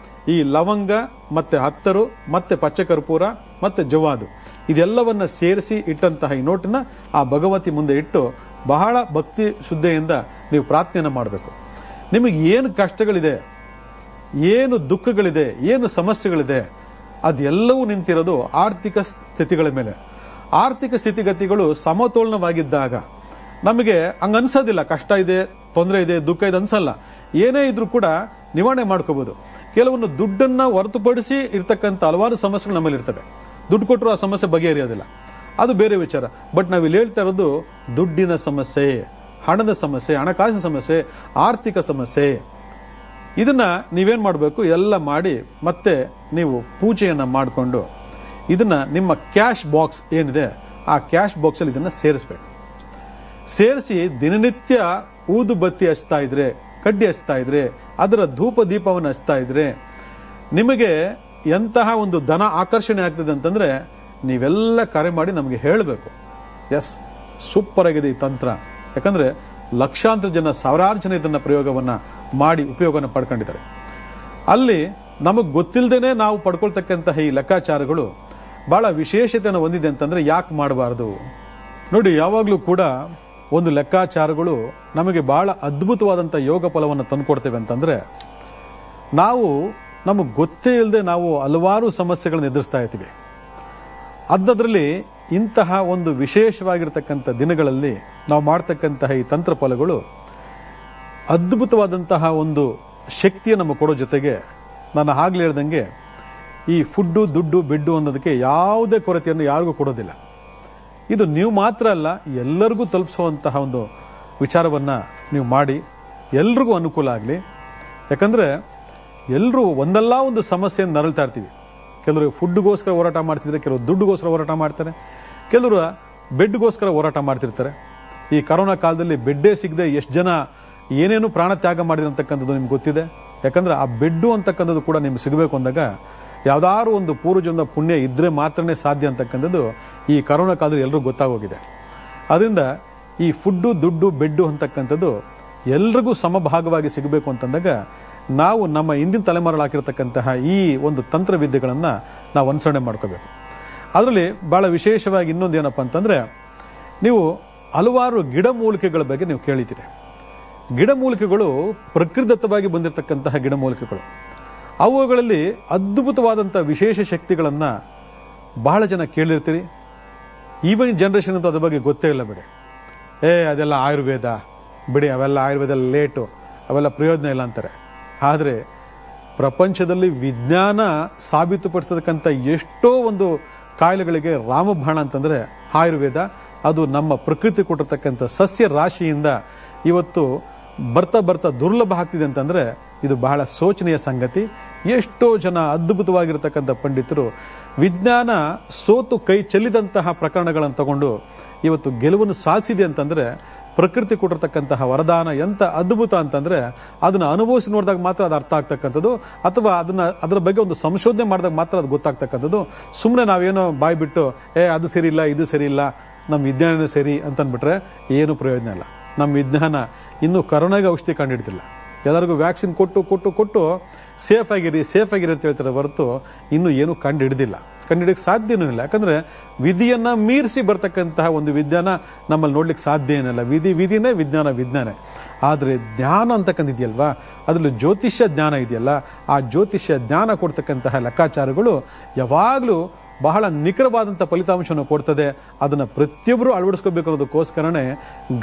ಈ ಲವಂಗ ಮತ್ತು ಹತ್ತರು ಮತ್ತು ಪಚ್ಚಕರ್ಪೂರ ಮತ್ತು ಜವಾದು ಇದೆಲ್ಲವನ್ನು ಸೇರಿಸಿ ಇಟ್ಟಂತಹ ಈ ನೋಟನ್ನ ಆ ಭಗವತಿ ಮುಂದೆ ಇಟ್ಟು ಬಹಳ ಭಕ್ತಿ ಶ್ರದ್ಧೆಯಿಂದ ನೀವು ಪ್ರಾರ್ಥನೆಯನ್ನು ಮಾಡಬೇಕು. ನಿಮಗೆ ಏನು ಕಷ್ಟಗಳಿದೆ, ಏನು ದುಃಖಗಳಿದೆ, ಏನು ಸಮಸ್ಯೆಗಳಿದೆ, ಅದೆಲ್ಲವೂ ನಿಂತಿರೋದು ಆರ್ಥಿಕ ಸ್ಥಿತಿಗಳ ಮೇಲೆ. ಆರ್ಥಿಕ ಸ್ಥಿತಿಗತಿಗಳು ಸಮತೋಲನವಾಗಿದ್ದಾಗ ನಮಗೆ ಹಂಗೆ ಅನ್ಸೋದಿಲ್ಲ. ಕಷ್ಟ ಇದೆ, ತೊಂದರೆ ಇದೆ, ದುಃಖ ಇದೆ ಅನ್ಸಲ್ಲ. ಏನೇ ಇದ್ರೂ ಕೂಡ ನಿವಾರಣೆ ಮಾಡ್ಕೋಬಹುದು. ಕೆಲವೊಂದು ದುಡ್ಡನ್ನು ಹೊರತುಪಡಿಸಿ ಇರ್ತಕ್ಕಂಥ ಹಲವಾರು ಸಮಸ್ಯೆಗಳು ನಮ್ಮಲ್ಲಿ ಇರ್ತವೆ. ದುಡ್ಡು ಕೊಟ್ಟರು ಆ ಸಮಸ್ಯೆ ಬಗೆಹರಿಯೋದಿಲ್ಲ, ಅದು ಬೇರೆ ವಿಚಾರ. ಬಟ್ ನಾವಿಲ್ಲಿ ಹೇಳ್ತಾ ಇರೋದು ದುಡ್ಡಿನ ಸಮಸ್ಯೆ, ಹಣದ ಸಮಸ್ಯೆ, ಹಣಕಾಸಿನ ಸಮಸ್ಯೆ, ಆರ್ಥಿಕ ಸಮಸ್ಯೆ. ಇದನ್ನ ನೀವೇನು ಮಾಡಬೇಕು, ಎಲ್ಲ ಮಾಡಿ ಮತ್ತೆ ನೀವು ಪೂಜೆಯನ್ನು ಮಾಡಿಕೊಂಡು ಇದನ್ನ ನಿಮ್ಮ ಕ್ಯಾಶ್ ಬಾಕ್ಸ್ ಏನಿದೆ ಆ ಕ್ಯಾಶ್ ಬಾಕ್ಸಲ್ಲಿ ಇದನ್ನು ಸೇರಿಸ್ಬೇಕು. ಸೇರಿಸಿ ದಿನನಿತ್ಯ ಊದು ಬತ್ತಿ ಹಚ್ತಾ ಇದ್ರೆ, ಕಡ್ಡಿ ಹಚ್ತಾ ಇದ್ರೆ, ಅದರ ಧೂಪ ದೀಪವನ್ನು ಹಚ್ತಾ ಇದ್ರೆ ನಿಮಗೆ ಎಂತಹ ಒಂದು ಧನ ಆಕರ್ಷಣೆ ಆಗ್ತದೆ ಅಂತಂದರೆ ನೀವೆಲ್ಲ ಕರೆ ಮಾಡಿ ನಮಗೆ ಹೇಳಬೇಕು. ಎಸ್, ಸೂಪರ್ ಆಗಿದೆ ಈ ತಂತ್ರ. ಯಾಕಂದರೆ ಲಕ್ಷಾಂತರ ಜನ, ಸಾವಿರಾರು ಜನ ಇದನ್ನು ಪ್ರಯೋಗವನ್ನು ಮಾಡಿ ಉಪಯೋಗವನ್ನು ಪಡ್ಕೊಂಡಿದ್ದಾರೆ. ಅಲ್ಲಿ ನಮಗೆ ಗೊತ್ತಿಲ್ಲದೇ ನಾವು ಪಡ್ಕೊಳ್ತಕ್ಕಂತಹ ಈ ಲೆಕ್ಕಾಚಾರಗಳು ಭಾಳ ವಿಶೇಷತೆಯನ್ನು ಹೊಂದಿದೆ ಅಂತಂದರೆ ಯಾಕೆ ಮಾಡಬಾರ್ದು? ನೋಡಿ, ಯಾವಾಗಲೂ ಕೂಡ ಒಂದು ಲೆಕ್ಕಾಚಾರಗಳು ನಮಗೆ ಭಾಳ ಅದ್ಭುತವಾದಂಥ ಯೋಗ ಫಲವನ್ನು ತಂದುಕೊಡ್ತೇವೆ ಅಂತಂದರೆ ನಮಗೆ ಗೊತ್ತೇ ಇಲ್ಲದೆ ನಾವು ಹಲವಾರು ಸಮಸ್ಯೆಗಳನ್ನು ಎದುರಿಸ್ತಾ ಇರ್ತೀವಿ. ಅದರಲ್ಲಿ ಇಂತಹ ಒಂದು ವಿಶೇಷವಾಗಿರ್ತಕ್ಕಂಥ ದಿನಗಳಲ್ಲಿ ನಾವು ಮಾಡ್ತಕ್ಕಂತಹ ಈ ತಂತ್ರ ಫಲಗಳು ಅದ್ಭುತವಾದಂತಹ ಒಂದು ಶಕ್ತಿಯ ನಮಗೆ ಕೊಡೋ ಜೊತೆಗೆ, ನಾನು ಆಗಲೇ ಹೇಳ್ದಂಗೆ ಈ ಫುಡ್ಡು, ದುಡ್ಡು, ಬೆಡ್ಡು ಅನ್ನೋದಕ್ಕೆ ಯಾವುದೇ ಕೊರತೆಯನ್ನು ಯಾರಿಗೂ ಕೊಡೋದಿಲ್ಲ. ಇದು ನೀವು ಮಾತ್ರ ಅಲ್ಲ, ಎಲ್ಲರಿಗೂ ತಲುಪಿಸುವಂತಹ ಒಂದು ವಿಚಾರವನ್ನು ನೀವು ಮಾಡಿ ಎಲ್ರಿಗೂ ಅನುಕೂಲ ಆಗಲಿ. ಯಾಕಂದರೆ ಎಲ್ಲರೂ ಒಂದಲ್ಲ ಒಂದು ಸಮಸ್ಯೆಯನ್ನು ನರಳ್ತಾ ಇರ್ತೀವಿ. ಕೆಲವರು ಫುಡ್ಗೋಸ್ಕರ ಹೋರಾಟ ಮಾಡ್ತಿದ್ರೆ, ಕೆಲವರು ದುಡ್ಡುಗೋಸ್ಕರ ಹೋರಾಟ ಮಾಡ್ತಾರೆ, ಕೆಲವರು ಬೆಡ್ಗೋಸ್ಕರ ಹೋರಾಟ ಮಾಡ್ತಿರ್ತಾರೆ. ಈ ಕರೋನಾ ಕಾಲದಲ್ಲಿ ಬೆಡ್ಡೇ ಸಿಗದೆ ಎಷ್ಟು ಜನ ಏನೇನು ಪ್ರಾಣ ತ್ಯಾಗ ಮಾಡಿದ್ರಂತಕ್ಕಂಥದ್ದು ನಿಮ್ಗೆ ಗೊತ್ತಿದೆ. ಯಾಕಂದರೆ ಆ ಬೆಡ್ಡು ಅಂತಕ್ಕಂಥದ್ದು ಕೂಡ ನಿಮ್ಗೆ ಸಿಗಬೇಕು ಅಂದಾಗ ಯಾವುದಾದ್ರು ಒಂದು ಪೂರ್ವಜನ್ಮ ಪುಣ್ಯ ಇದ್ದರೆ ಮಾತ್ರನೇ ಸಾಧ್ಯ ಅಂತಕ್ಕಂಥದ್ದು ಈ ಕರೋನಾ ಕಾಲದಲ್ಲಿ ಎಲ್ಲರಿಗೂ ಗೊತ್ತಾಗೋಗಿದೆ. ಅದರಿಂದ ಈ ಫುಡ್ಡು, ದುಡ್ಡು, ಬೆಡ್ಡು ಅಂತಕ್ಕಂಥದ್ದು ಎಲ್ರಿಗೂ ಸಮಭಾಗವಾಗಿ ಸಿಗಬೇಕು ಅಂತಂದಾಗ ನಾವು ನಮ್ಮ ಹಿಂದಿನ ತಲೆಮಾರಲ್ಲಿ ಹಾಕಿರ್ತಕ್ಕಂತಹ ಈ ಒಂದು ತಂತ್ರವಿದ್ಯೆಗಳನ್ನು ನಾವು ಅನುಸರಣೆ ಮಾಡ್ಕೋಬೇಕು. ಅದರಲ್ಲಿ ಭಾಳ ವಿಶೇಷವಾಗಿ ಇನ್ನೊಂದು ಏನಪ್ಪ ಅಂತಂದರೆ, ನೀವು ಹಲವಾರು ಗಿಡಮೂಲಿಕೆಗಳ ಬಗ್ಗೆ ನೀವು ಕೇಳಿದ್ದೀರಿ. ಗಿಡಮೂಲಿಕೆಗಳು ಪ್ರಕೃತಿದತ್ತವಾಗಿ ಬಂದಿರತಕ್ಕಂತಹ ಗಿಡಮೂಲಿಕೆಗಳು. ಅವುಗಳಲ್ಲಿ ಅದ್ಭುತವಾದಂಥ ವಿಶೇಷ ಶಕ್ತಿಗಳನ್ನು ಬಹಳ ಜನ ಕೇಳಿರ್ತೀರಿ. ಈಗಿನ ಜನ್ರೇಷನ್ ಅಂತೂ ಅದ್ರ ಬಗ್ಗೆ ಗೊತ್ತೇ ಇಲ್ಲ ಬಿಡಿ. ಅದೆಲ್ಲ ಆಯುರ್ವೇದ ಬಿಡಿ, ಅವೆಲ್ಲ ಆಯುರ್ವೇದ ಲೇಟು, ಅವೆಲ್ಲ ಪ್ರಯೋಜನ ಇಲ್ಲ ಅಂತಾರೆ. ಆದರೆ ಪ್ರಪಂಚದಲ್ಲಿ ವಿಜ್ಞಾನ ಸಾಬೀತುಪಡಿಸತಕ್ಕಂಥ ಎಷ್ಟೋ ಒಂದು ಕಾಯಿಲೆಗಳಿಗೆ ರಾಮಬಾಣ ಅಂತಂದರೆ ಆಯುರ್ವೇದ. ಅದು ನಮ್ಮ ಪ್ರಕೃತಿ ಕೊಟ್ಟಿರ್ತಕ್ಕಂಥ ಸಸ್ಯ ರಾಶಿಯಿಂದ ಇವತ್ತು ಬರ್ತಾ ದುರ್ಲಭ ಆಗ್ತಿದೆ ಅಂತಂದರೆ ಇದು ಬಹಳ ಶೋಚನೀಯ ಸಂಗತಿ. ಎಷ್ಟೋ ಜನ ಅದ್ಭುತವಾಗಿರ್ತಕ್ಕಂಥ ಪಂಡಿತರು ವಿಜ್ಞಾನ ಸೋತು ಕೈ ಚೆಲ್ಲಿದಂತಹ ಪ್ರಕರಣಗಳನ್ನು ತಗೊಂಡು ಇವತ್ತು ಗೆಲುವನ್ನು ಸಾಧಿಸಿದೆ ಅಂತಂದರೆ ಪ್ರಕೃತಿ ಕೊಟ್ಟಿರ್ತಕ್ಕಂತಹ ವರದಾನ ಎಂಥ ಅದ್ಭುತ ಅಂತಂದರೆ ಅದನ್ನು ಅನುಭವಿಸಿ ನೋಡಿದಾಗ ಮಾತ್ರ ಅದು ಅರ್ಥ ಆಗ್ತಕ್ಕಂಥದ್ದು, ಅಥವಾ ಅದರ ಬಗ್ಗೆ ಒಂದು ಸಂಶೋಧನೆ ಮಾಡಿದಾಗ ಮಾತ್ರ ಅದು ಗೊತ್ತಾಗ್ತಕ್ಕಂಥದ್ದು. ಸುಮ್ಮನೆ ನಾವೇನೋ ಬಾಯಿ ಬಿಟ್ಟು ಅದು ಸರಿ ಇಲ್ಲ, ಇದು ಸರಿ ಇಲ್ಲ, ನಮ್ಮ ವಿಜ್ಞಾನನೇ ಸರಿ ಅಂತಂದ್ಬಿಟ್ರೆ ಏನು ಪ್ರಯೋಜನ ಇಲ್ಲ. ನಮ್ಮ ವಿಜ್ಞಾನ ಇನ್ನೂ ಕರೋನಾಗೆ ಔಷಧಿ ಕಂಡುಹಿಡಿದಿಲ್ಲ. ಎಲ್ಲರಿಗೂ ವ್ಯಾಕ್ಸಿನ್ ಕೊಟ್ಟು ಸೇಫ್ ಆಗಿರಿ ಅಂತ ಹೇಳ್ತಾರೆ ಹೊರತು ಇನ್ನೂ ಏನೂ ಕಂಡುಹಿಡಿಯಕ್ಕೆ ಸಾಧ್ಯನೂ ಇಲ್ಲ. ಯಾಕಂದರೆ ವಿಧಿಯನ್ನು ಮೀರಿಸಿ ಬರ್ತಕ್ಕಂತಹ ಒಂದು ವಿಜ್ಞಾನ ನಮ್ಮಲ್ಲಿ ನೋಡ್ಲಿಕ್ಕೆ ಸಾಧ್ಯ ಏನಿಲ್ಲ. ವಿಧಿನೇ, ವಿಜ್ಞಾನ. ಆದರೆ ಜ್ಞಾನ ಅಂತಕ್ಕಂಥದ್ದಿದೆಯಲ್ವಾ, ಅದರಲ್ಲಿ ಜ್ಯೋತಿಷ್ಯ ಜ್ಞಾನ ಇದೆಯಲ್ಲ, ಆ ಜ್ಯೋತಿಷ್ಯ ಜ್ಞಾನ ಕೊಡ್ತಕ್ಕಂತಹ ಲೆಕ್ಕಾಚಾರಗಳು ಯಾವಾಗಲೂ ಬಹಳ ನಿಖರವಾದಂಥ ಫಲಿತಾಂಶವನ್ನು ಕೊಡ್ತದೆ. ಅದನ್ನು ಪ್ರತಿಯೊಬ್ಬರು ಅಳವಡಿಸ್ಕೋಬೇಕು ಅನ್ನೋದಕ್ಕೋಸ್ಕರನೇ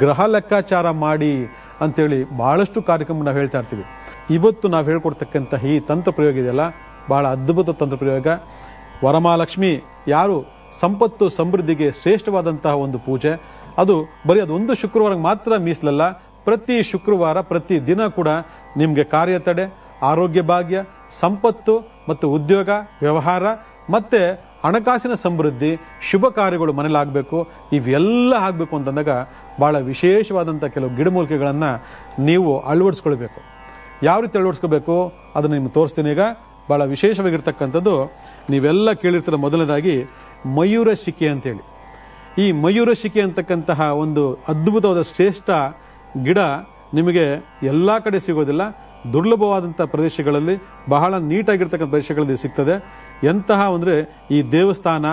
ಗ್ರಹ ಲೆಕ್ಕಾಚಾರ ಮಾಡಿ ಅಂತೇಳಿ ಭಾಳಷ್ಟು ಕಾರ್ಯಕ್ರಮ ನಾವು ಹೇಳ್ತಾ ಇರ್ತೀವಿ. ಇವತ್ತು ನಾವು ಹೇಳ್ಕೊಡ್ತಕ್ಕಂಥ ಈ ತಂತ್ರ ಪ್ರಯೋಗ ಇದೆಯಲ್ಲ, ಭಾಳ ಅದ್ಭುತ ತಂತ್ರ ಪ್ರಯೋಗ. ವರಮಹಾಲಕ್ಷ್ಮಿ ಯಾರು ಸಂಪತ್ತು ಸಮೃದ್ಧಿಗೆ ಶ್ರೇಷ್ಠವಾದಂತಹ ಒಂದು ಪೂಜೆ. ಅದು ಒಂದು ಶುಕ್ರವಾರ ಮಾತ್ರ ಮೀಸಲಲ್ಲ, ಪ್ರತಿ ಶುಕ್ರವಾರ ಪ್ರತಿ ದಿನ ಕೂಡ ನಿಮಗೆ ಕಾರ್ಯತಡೆ, ಆರೋಗ್ಯ ಭಾಗ್ಯ, ಸಂಪತ್ತು ಮತ್ತು ಉದ್ಯೋಗ, ವ್ಯವಹಾರ ಮತ್ತು ಹಣಕಾಸಿನ ಸಮೃದ್ಧಿ, ಶುಭ ಕಾರ್ಯಗಳು ಮನೇಲಾಗಬೇಕು. ಇವೆಲ್ಲ ಆಗಬೇಕು ಅಂತಂದಾಗ ಭಾಳ ವಿಶೇಷವಾದಂಥ ಕೆಲವು ಗಿಡಮೂಲಿಕೆಗಳನ್ನು ನೀವು ಅಳವಡಿಸ್ಕೊಳ್ಬೇಕು. ಯಾವ ರೀತಿ ಅಳವಡಿಸ್ಕೋಬೇಕು ಅದನ್ನು ನಿಮ್ಗೆ ತೋರಿಸ್ತೀನಿ. ಈಗ ಭಾಳ ವಿಶೇಷವಾಗಿರ್ತಕ್ಕಂಥದ್ದು ನೀವೆಲ್ಲ ಕೇಳಿರ್ತೀರ. ಮೊದಲನೇದಾಗಿ ಮಯೂರ ಶಿಕೆ ಅಂತೇಳಿ. ಈ ಮಯೂರಶಿಕೆ ಅಂತಕ್ಕಂತಹ ಒಂದು ಅದ್ಭುತವಾದ ಶ್ರೇಷ್ಠ ಗಿಡ ನಿಮಗೆ ಎಲ್ಲ ಕಡೆ ಸಿಗೋದಿಲ್ಲ. ದುರ್ಲಭವಾದಂಥ ಪ್ರದೇಶಗಳಲ್ಲಿ, ಬಹಳ ನೀಟಾಗಿರ್ತಕ್ಕಂಥ ಪ್ರದೇಶಗಳಲ್ಲಿ ಸಿಗ್ತದೆ. ಎಂತಹ ಅಂದರೆ ಈ ದೇವಸ್ಥಾನ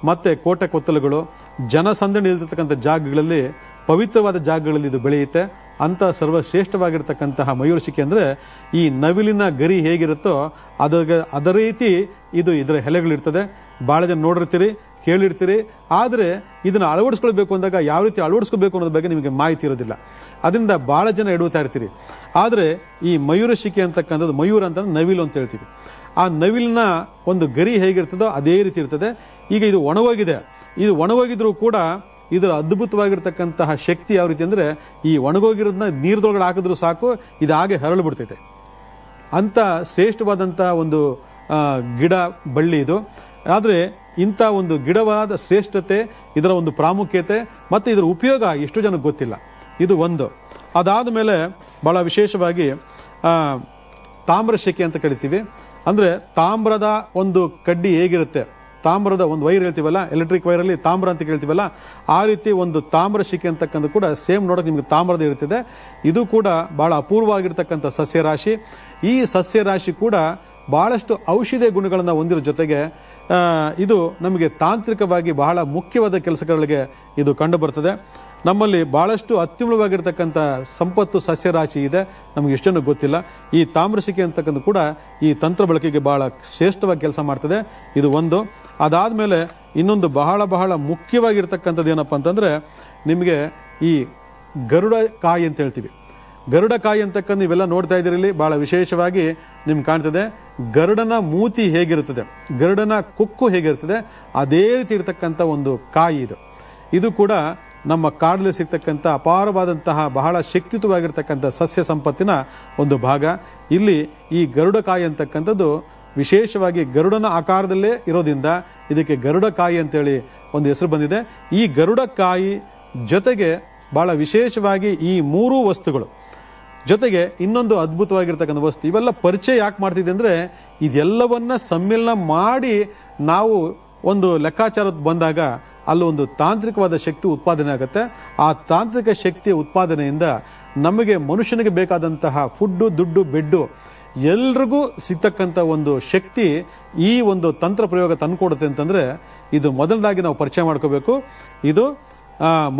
ಮತ್ತು ಕೋಟೆ ಕೊತ್ತಲುಗಳು, ಜನಸಂದಣಿ ಇಲ್ದಿರ್ತಕ್ಕಂಥ ಜಾಗಗಳಲ್ಲಿ, ಪವಿತ್ರವಾದ ಜಾಗಗಳಲ್ಲಿ ಇದು ಬೆಳೆಯುತ್ತೆ. ಅಂಥ ಸರ್ವಶ್ರೇಷ್ಠವಾಗಿರ್ತಕ್ಕಂತಹ ಮಯೂರಶಿಕೆ ಅಂದರೆ ಈ ನವಿಲಿನ ಗರಿ ಹೇಗಿರುತ್ತೋ ಅದ ರೀತಿ ಇದು ಇದರ ಎಲೆಗಳಿರ್ತದೆ. ಭಾಳ ಜನ ನೋಡಿರ್ತೀರಿ, ಕೇಳಿರ್ತೀರಿ. ಆದರೆ ಇದನ್ನು ಅಳವಡಿಸ್ಕೊಳ್ಬೇಕು ಅಂದಾಗ ಯಾವ ರೀತಿ ಅಳವಡಿಸ್ಕೋಬೇಕು ಅನ್ನೋದ್ರ ಬಗ್ಗೆ ನಿಮಗೆ ಮಾಹಿತಿ ಇರೋದಿಲ್ಲ. ಅದರಿಂದ ಭಾಳ ಜನ ಎಡುತ್ತಾ ಇರ್ತೀರಿ. ಆದರೆ ಈ ಮಯೂರಶಿಕೆ ಅಂತಕ್ಕಂಥದ್ದು, ಮಯೂರ ಅಂತಂದ್ರೆ ನವಿಲು ಅಂತ ಹೇಳ್ತೀವಿ. ಆ ನವಿಲಿನ ಒಂದು ಗರಿ ಹೇಗಿರ್ತದೋ ಅದೇ ರೀತಿ ಇರ್ತದೆ. ಈಗ ಇದು ಒಣಗೋಗಿದೆ. ಇದು ಒಣಗೋಗಿದ್ರೂ ಕೂಡ ಇದರ ಅದ್ಭುತವಾಗಿರ್ತಕ್ಕಂತಹ ಶಕ್ತಿ ಯಾವ ರೀತಿ ಅಂದರೆ, ಈ ಒಣಗೋಗಿರೋದನ್ನ ನೀರದೊಳಗಡೆ ಹಾಕಿದ್ರೂ ಸಾಕು, ಇದು ಹಾಗೆ ಹರಳು ಬಿಡ್ತೈತೆ. ಅಂಥ ಶ್ರೇಷ್ಠವಾದಂಥ ಒಂದು ಗಿಡ ಬಳ್ಳಿ ಇದು. ಆದರೆ ಇಂಥ ಒಂದು ಗಿಡವಾದ ಶ್ರೇಷ್ಠತೆ, ಇದರ ಒಂದು ಪ್ರಾಮುಖ್ಯತೆ ಮತ್ತು ಇದರ ಉಪಯೋಗ ಎಷ್ಟು ಜನಕ್ಕೆ ಗೊತ್ತಿಲ್ಲ. ಇದು ಒಂದು. ಅದಾದ ಮೇಲೆ ಭಾಳ ವಿಶೇಷವಾಗಿ ತಾಮ್ರಶಿಕೆ ಅಂತ ಕರಿತೀವಿ. ಅಂದರೆ ತಾಮ್ರದ ಒಂದು ಕಡ್ಡಿ ಹೇಗಿರುತ್ತೆ, ತಾಮ್ರದ ಒಂದು ವೈರ್ ಹೇಳ್ತೀವಲ್ಲ, ಎಲೆಕ್ಟ್ರಿಕ್ ವೈರಲ್ಲಿ ತಾಮ್ರ ಅಂತ ಕೇಳ್ತೀವಲ್ಲ, ಆ ರೀತಿ ಒಂದು ತಾಮ್ರ ಶಿಕೆ ಅಂತಕ್ಕಂಥ ಕೂಡ ಸೇಮ್ ನೋಡೋಕೆ ನಿಮಗೆ ತಾಮ್ರದ ಇರ್ತಿದೆ. ಇದು ಕೂಡ ಭಾಳ ಅಪೂರ್ವವಾಗಿರ್ತಕ್ಕಂಥ ಸಸ್ಯರಾಶಿ. ಈ ಸಸ್ಯರಾಶಿ ಕೂಡ ಭಾಳಷ್ಟು ಔಷಧೀಯ ಗುಣಗಳನ್ನು ಹೊಂದಿರೋ ಜೊತೆಗೆ ಇದು ನಮಗೆ ತಾಂತ್ರಿಕವಾಗಿ ಬಹಳ ಮುಖ್ಯವಾದ ಕೆಲಸಗಳಿಗೆ ಇದು ಕಂಡು ಬರ್ತದೆ. ನಮ್ಮಲ್ಲಿ ಭಾಳಷ್ಟು ಅತ್ಯುನ್ನತವಾಗಿರ್ತಕ್ಕಂಥ ಸಂಪತ್ತು ಸಸ್ಯರಾಶಿ ಇದೆ, ನಮಗೆ ಎಷ್ಟನ್ನು ಗೊತ್ತಿಲ್ಲ. ಈ ತಾಮ್ರಶಿಕೆ ಅಂತಕ್ಕಂಥ ಕೂಡ ಈ ತಂತ್ರ ಬಳಕೆಗೆ ಭಾಳ ಶ್ರೇಷ್ಠವಾಗಿ ಕೆಲಸ ಮಾಡ್ತದೆ. ಇದು ಒಂದು. ಅದಾದಮೇಲೆ ಇನ್ನೊಂದು ಬಹಳ ಮುಖ್ಯವಾಗಿರ್ತಕ್ಕಂಥದ್ದು ಏನಪ್ಪ ಅಂತಂದರೆ, ನಿಮಗೆ ಈ ಗರುಡ ಕಾಯಿ ಅಂತ ಹೇಳ್ತೀವಿ. ಗರುಡ ಕಾಯಿ ಅಂತಕ್ಕಂಥ ನೀವೆಲ್ಲ ನೋಡ್ತಾ ಇದ್ದೀರಿ. ಭಾಳ ವಿಶೇಷವಾಗಿ ನಿಮ್ಗೆ ಕಾಣ್ತದೆ. ಗರುಡನ ಮೂತಿ ಹೇಗಿರ್ತದೆ, ಗರುಡನ ಕೊಕ್ಕು ಹೇಗಿರ್ತದೆ, ಅದೇ ರೀತಿ ಇರತಕ್ಕಂಥ ಒಂದು ಕಾಯಿ ಇದು. ಇದು ಕೂಡ ನಮ್ಮ ಕಾಡಲ್ಲಿ ಸಿಗ್ತಕ್ಕಂಥ ಅಪಾರವಾದಂತಹ ಬಹಳ ಶಕ್ತಿಯುತವಾಗಿರ್ತಕ್ಕಂಥ ಸಸ್ಯ ಸಂಪತ್ತಿನ ಒಂದು ಭಾಗ. ಇಲ್ಲಿ ಈ ಗರುಡಕಾಯಿ ಅಂತಕ್ಕಂಥದ್ದು ವಿಶೇಷವಾಗಿ ಗರುಡನ ಆಕಾರದಲ್ಲೇ ಇರೋದ್ರಿಂದ ಇದಕ್ಕೆ ಗರುಡಕಾಯಿ ಅಂತೇಳಿ ಒಂದು ಹೆಸರು ಬಂದಿದೆ. ಈ ಗರುಡಕಾಯಿ ಜೊತೆಗೆ ಭಾಳ ವಿಶೇಷವಾಗಿ ಈ ಮೂರೂ ವಸ್ತುಗಳು ಜೊತೆಗೆ ಇನ್ನೊಂದು ಅದ್ಭುತವಾಗಿರ್ತಕ್ಕಂಥ ವಸ್ತು. ಇವೆಲ್ಲ ಪರಿಚಯ ಯಾಕೆ ಮಾಡ್ತಿದ್ದೆ ಅಂದರೆ, ಇದೆಲ್ಲವನ್ನ ಸಮ್ಮಿಲನ ಮಾಡಿ ನಾವು ಒಂದು ಲೆಕ್ಕಾಚಾರದ ಬಂದಾಗ ಅಲ್ಲೊಂದು ತಾಂತ್ರಿಕವಾದ ಶಕ್ತಿ ಉತ್ಪಾದನೆ ಆಗುತ್ತೆ. ಆ ತಾಂತ್ರಿಕ ಶಕ್ತಿಯ ಉತ್ಪಾದನೆಯಿಂದ ನಮಗೆ ಮನುಷ್ಯನಿಗೆ ಬೇಕಾದಂತಹ ಫುಡ್ಡು, ದುಡ್ಡು, ಬೆಡ್ಡು ಎಲ್ರಿಗೂ ಸಿಗ್ತಕ್ಕಂಥ ಒಂದು ಶಕ್ತಿ ಈ ಒಂದು ತಂತ್ರ ಪ್ರಯೋಗ ತಂದುಕೊಡುತ್ತೆ ಅಂತಂದರೆ, ಇದು ಮೊದಲದಾಗಿ ನಾವು ಪರಿಚಯ ಮಾಡ್ಕೋಬೇಕು. ಇದು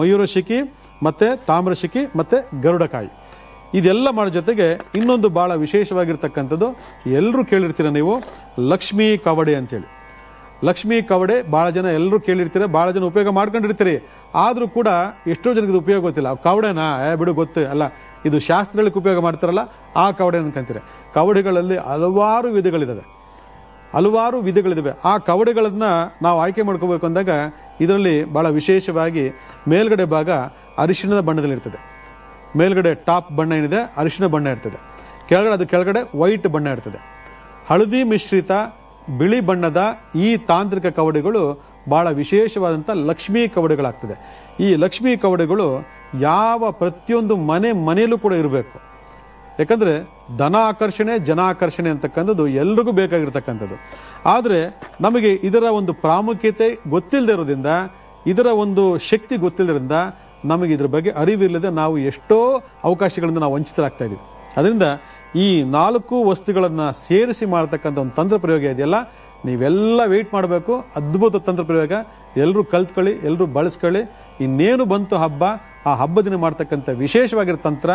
ಮಯೂರಶಿಖಿ ಮತ್ತು ತಾಮ್ರಶಿಖಿ ಮತ್ತು ಗರುಡಕಾಯಿ ಇದೆಲ್ಲ ಮಾಡೋ ಜೊತೆಗೆ ಇನ್ನೊಂದು ಭಾಳ ವಿಶೇಷವಾಗಿರ್ತಕ್ಕಂಥದ್ದು ಎಲ್ಲರೂ ಕೇಳಿರ್ತೀರ ನೀವು, ಲಕ್ಷ್ಮೀ ಕವಡೆ ಅಂತೇಳಿ. ಲಕ್ಷ್ಮೀ ಕವಡೆ ಭಾಳ ಜನ ಎಲ್ಲರೂ ಕೇಳಿರ್ತೀರ, ಭಾಳ ಜನ ಉಪಯೋಗ ಮಾಡ್ಕೊಂಡಿರ್ತೀರಿ. ಆದರೂ ಕೂಡ ಎಷ್ಟೋ ಜನಕ್ಕೆ ಇದು ಉಪಯೋಗ ಗೊತ್ತಿಲ್ಲ. ಕವಡೆನಾ ಬಿಡು ಗೊತ್ತು ಅಲ್ಲ, ಇದು ಶಾಸ್ತ್ರಗಳಿಗೆ ಉಪಯೋಗ ಮಾಡ್ತಾರಲ್ಲ ಆ ಕವಡೆ ಅನ್ಕೊಂತೀರಿ. ಕವಡೆಗಳಲ್ಲಿ ಹಲವಾರು ವಿಧಗಳಿದ್ದಾವೆ. ಆ ಕವಡೆಗಳನ್ನು ನಾವು ಆಯ್ಕೆ ಮಾಡ್ಕೋಬೇಕು ಅಂದಾಗ ಇದರಲ್ಲಿ ಭಾಳ ವಿಶೇಷವಾಗಿ ಮೇಲ್ಗಡೆ ಭಾಗ ಅರಿಶಿಣದ ಬಣ್ಣದಲ್ಲಿರ್ತದೆ. ಮೇಲ್ಗಡೆ ಟಾಪ್ ಬಣ್ಣ ಏನಿದೆ ಅರಿಶಿಣ ಬಣ್ಣ ಇರ್ತದೆ, ಕೆಳಗಡೆ ವೈಟ್ ಬಣ್ಣ ಇರ್ತದೆ. ಹಳದಿ ಮಿಶ್ರಿತ ಬಿಳಿ ಬಣ್ಣದ ಈ ತಾಂತ್ರಿಕ ಕವಡೆಗಳು ಭಾಳ ವಿಶೇಷವಾದಂಥ ಲಕ್ಷ್ಮೀ ಕವಡೆಗಳಾಗ್ತದೆ. ಈ ಲಕ್ಷ್ಮೀ ಕವಡೆಗಳು ಪ್ರತಿಯೊಂದು ಮನೆಯಲ್ಲೂ ಕೂಡ ಇರಬೇಕು. ಯಾಕಂದರೆ ಧನ ಆಕರ್ಷಣೆ, ಜನ ಆಕರ್ಷಣೆ ಅಂತಕ್ಕಂಥದ್ದು ಎಲ್ರಿಗೂ ಬೇಕಾಗಿರ್ತಕ್ಕಂಥದ್ದು. ಆದರೆ ನಮಗೆ ಇದರ ಒಂದು ಪ್ರಾಮುಖ್ಯತೆ ಗೊತ್ತಿಲ್ಲದೆ ಇರೋದ್ರಿಂದ, ಇದರ ಒಂದು ಶಕ್ತಿ ಗೊತ್ತಿಲ್ಲದ್ರಿಂದ ನಮಗೆ ಇದ್ರ ಬಗ್ಗೆ ಅರಿವಿಲ್ಲದೆ ನಾವು ಎಷ್ಟೋ ಅವಕಾಶಗಳಿಂದ ನಾವು ವಂಚಿತರಾಗ್ತಾ ಇದ್ದೀವಿ. ಅದರಿಂದ ಈ 4 ವಸ್ತುಗಳನ್ನು ಸೇರಿಸಿ ಮಾಡತಕ್ಕಂಥ ಒಂದು ತಂತ್ರ ಪ್ರಯೋಗ ಇದೆಯಲ್ಲ, ನೀವೆಲ್ಲ ವೆಯ್ಟ್ ಮಾಡಬೇಕು. ಅದ್ಭುತ ತಂತ್ರ ಪ್ರಯೋಗ, ಎಲ್ಲರೂ ಕಲ್ತ್ಕೊಳ್ಳಿ, ಎಲ್ಲರೂ ಬಳಸ್ಕೊಳ್ಳಿ. ಇನ್ನೇನು ಬಂತು ಹಬ್ಬ, ಆ ಹಬ್ಬ ದಿನ ಮಾಡ್ತಕ್ಕಂಥ ವಿಶೇಷವಾಗಿರೋ ತಂತ್ರ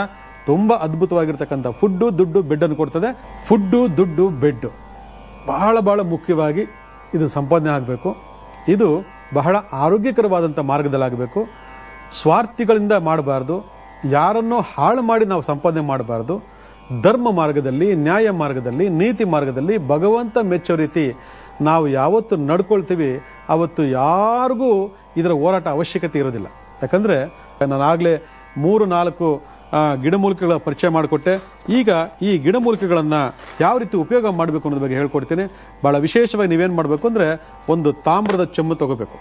ತುಂಬ ಅದ್ಭುತವಾಗಿರ್ತಕ್ಕಂಥ ಫುಡ್ಡು, ದುಡ್ಡು, ಬೆಡ್ಡನ್ನು ಕೊಡ್ತದೆ. ಫುಡ್ಡು, ದುಡ್ಡು, ಬೆಡ್ಡು ಬಹಳ ಮುಖ್ಯವಾಗಿ ಇದು ಸಂಪಾದನೆ ಆಗಬೇಕು. ಇದು ಬಹಳ ಆರೋಗ್ಯಕರವಾದಂಥ ಮಾರ್ಗದಲ್ಲಾಗಬೇಕು. ಸ್ವಾರ್ಥಿಗಳಿಂದ ಮಾಡಬಾರ್ದು, ಯಾರನ್ನೋ ಹಾಳು ಮಾಡಿ ನಾವು ಸಂಪಾದನೆ ಮಾಡಬಾರ್ದು. ಧರ್ಮ ಮಾರ್ಗದಲ್ಲಿ, ನ್ಯಾಯ ಮಾರ್ಗದಲ್ಲಿ, ನೀತಿ ಮಾರ್ಗದಲ್ಲಿ ಭಗವಂತ ಮೆಚ್ಚೋ ರೀತಿ ನಾವು ಯಾವತ್ತು ನಡ್ಕೊಳ್ತೀವಿ ಅವತ್ತು ಯಾರಿಗೂ ಇದರ ಹೋರಾಟ ಅವಶ್ಯಕತೆ ಇರೋದಿಲ್ಲ. ಯಾಕಂದರೆ ನಾನಾಗಲೇ 3-4 ಗಿಡಮೂಲಿಕೆಗಳ ಪರಿಚಯ ಮಾಡಿಕೊಟ್ಟೆ. ಈಗ ಈ ಗಿಡಮೂಲಿಕೆಗಳನ್ನು ಯಾವ ರೀತಿ ಉಪಯೋಗ ಮಾಡಬೇಕು ಅನ್ನೋದ್ರ ಬಗ್ಗೆ ಹೇಳ್ಕೊಡ್ತೀನಿ. ಭಾಳ ವಿಶೇಷವಾಗಿ ನೀವೇನು ಮಾಡಬೇಕು ಅಂದರೆ, ಒಂದು ತಾಮ್ರದ ಚೆಂಬು ತಗೋಬೇಕು.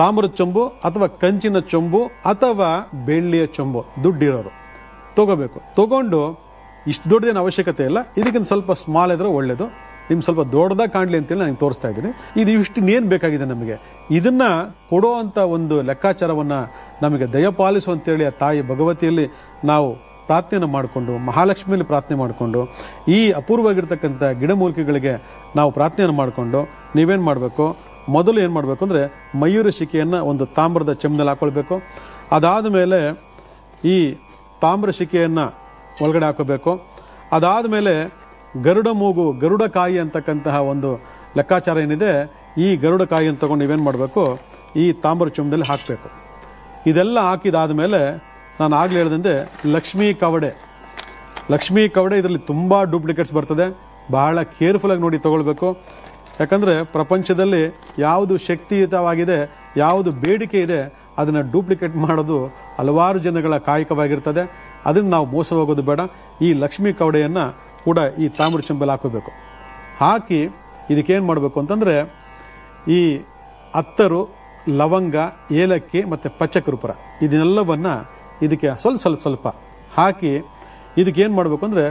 ತಾಮ್ರದ ಚೊಂಬು ಅಥವಾ ಕಂಚಿನ ಚೊಂಬು ಅಥವಾ ಬೆಳ್ಳಿಯ ಚೊಂಬು ದುಡ್ಡಿರೋರು ತಗೋಬೇಕು. ತಗೊಂಡು ಇಷ್ಟು ದೊಡ್ಡದೇನು ಅವಶ್ಯಕತೆ ಇಲ್ಲ, ಇದಕ್ಕಿಂತ ಸ್ವಲ್ಪ ಸ್ಮಾಲ್ ಇದ್ರೆ ಒಳ್ಳೆಯದು. ನಿಮ್ಗೆ ಸ್ವಲ್ಪ ದೊಡ್ಡದಾಗಿ ಕಾಣಲಿ ಅಂತೇಳಿ ನಾನು ತೋರಿಸ್ತಾ ಇದ್ದೀನಿ. ಇದು ಇಷ್ಟನ್ನೇನು ಬೇಕಾಗಿದೆ ನಮಗೆ, ಇದನ್ನು ಕೊಡೋ ಅಂಥ ಒಂದು ಲೆಕ್ಕಾಚಾರವನ್ನು ನಮಗೆ ದಯಪಾಲಿಸು ಅಂತೇಳಿ ಆ ತಾಯಿ ಭಗವತಿಯಲ್ಲಿ ನಾವು ಪ್ರಾರ್ಥನೆ ಮಾಡಿಕೊಂಡು, ಮಹಾಲಕ್ಷ್ಮಿಯಲ್ಲಿ ಪ್ರಾರ್ಥನೆ ಮಾಡಿಕೊಂಡು, ಈ ಅಪೂರ್ವವಾಗಿರ್ತಕ್ಕಂಥ ಗಿಡಮೂಲಿಕೆಗಳಿಗೆ ನಾವು ಪ್ರಾರ್ಥನೆಯನ್ನು ಮಾಡಿಕೊಂಡು ನೀವೇನು ಮಾಡಬೇಕು, ಮೊದಲು ಏನು ಮಾಡಬೇಕು ಅಂದರೆ ಮಯೂರ ಶಿಕೆಯನ್ನು ಒಂದು ತಾಮ್ರದ ಚೆಂಬದಲ್ಲಿ ಹಾಕ್ಕೊಳ್ಬೇಕು. ಅದಾದ ಮೇಲೆ ಈ ತಾಮ್ರ ಶಿಕೆಯನ್ನು ಒಳಗಡೆ ಹಾಕೋಬೇಕು. ಅದಾದ ಮೇಲೆ ಗರುಡ ಮೂಗು, ಗರುಡ ಕಾಯಿ ಅಂತಕ್ಕಂತಹ ಒಂದು ಲೆಕ್ಕಾಚಾರ ಏನಿದೆ, ಈ ಗರುಡ ಕಾಯಿಯನ್ನು ತೊಗೊಂಡು ನೀವೇನು ಮಾಡಬೇಕು, ಈ ತಾಮ್ರ ಚೆಂಬದಲ್ಲಿ ಹಾಕಬೇಕು. ಇದೆಲ್ಲ ಹಾಕಿದಾದ ಮೇಲೆ ನಾನು ಆಗಲೇ ಹೇಳಿದಂತೆ ಲಕ್ಷ್ಮೀ ಕವಡೆ, ಲಕ್ಷ್ಮೀ ಕವಡೆ ಇದರಲ್ಲಿ ತುಂಬ ಡೂಪ್ಲಿಕೇಟ್ಸ್ ಬರ್ತದೆ, ಬಹಳ ಕೇರ್ಫುಲ್ಲಾಗಿ ನೋಡಿ ತೊಗೊಳ್ಬೇಕು. ಯಾಕಂದರೆ ಪ್ರಪಂಚದಲ್ಲಿ ಯಾವುದು ಶಕ್ತಿಯುತವಾಗಿದೆ, ಯಾವುದು ಬೇಡಿಕೆ ಇದೆ, ಅದನ್ನು ಡೂಪ್ಲಿಕೇಟ್ ಮಾಡೋದು ಹಲವಾರು ಜನಗಳ ಕಾಯಕವಾಗಿರ್ತದೆ. ಅದನ್ನು ನಾವು ಮೋಸ ಹೋಗೋದು ಬೇಡ. ಈ ಲಕ್ಷ್ಮೀ ಕವಡೆಯನ್ನು ಕೂಡ ಈ ತಾಮ್ರ ಚೆಂಬಲ್ಲಿ ಹಾಕೋಬೇಕು. ಹಾಕಿ ಇದಕ್ಕೇನು ಮಾಡಬೇಕು ಅಂತಂದರೆ ಈ ಅತ್ತರು, ಲವಂಗ, ಏಲಕ್ಕಿ ಮತ್ತು ಪಚ್ಚಕರ್ಪೂರ ಇದನ್ನೆಲ್ಲವನ್ನು ಇದಕ್ಕೆ ಸ್ವಲ್ಪ ಹಾಕಿ ಇದಕ್ಕೇನು ಮಾಡಬೇಕು ಅಂದರೆ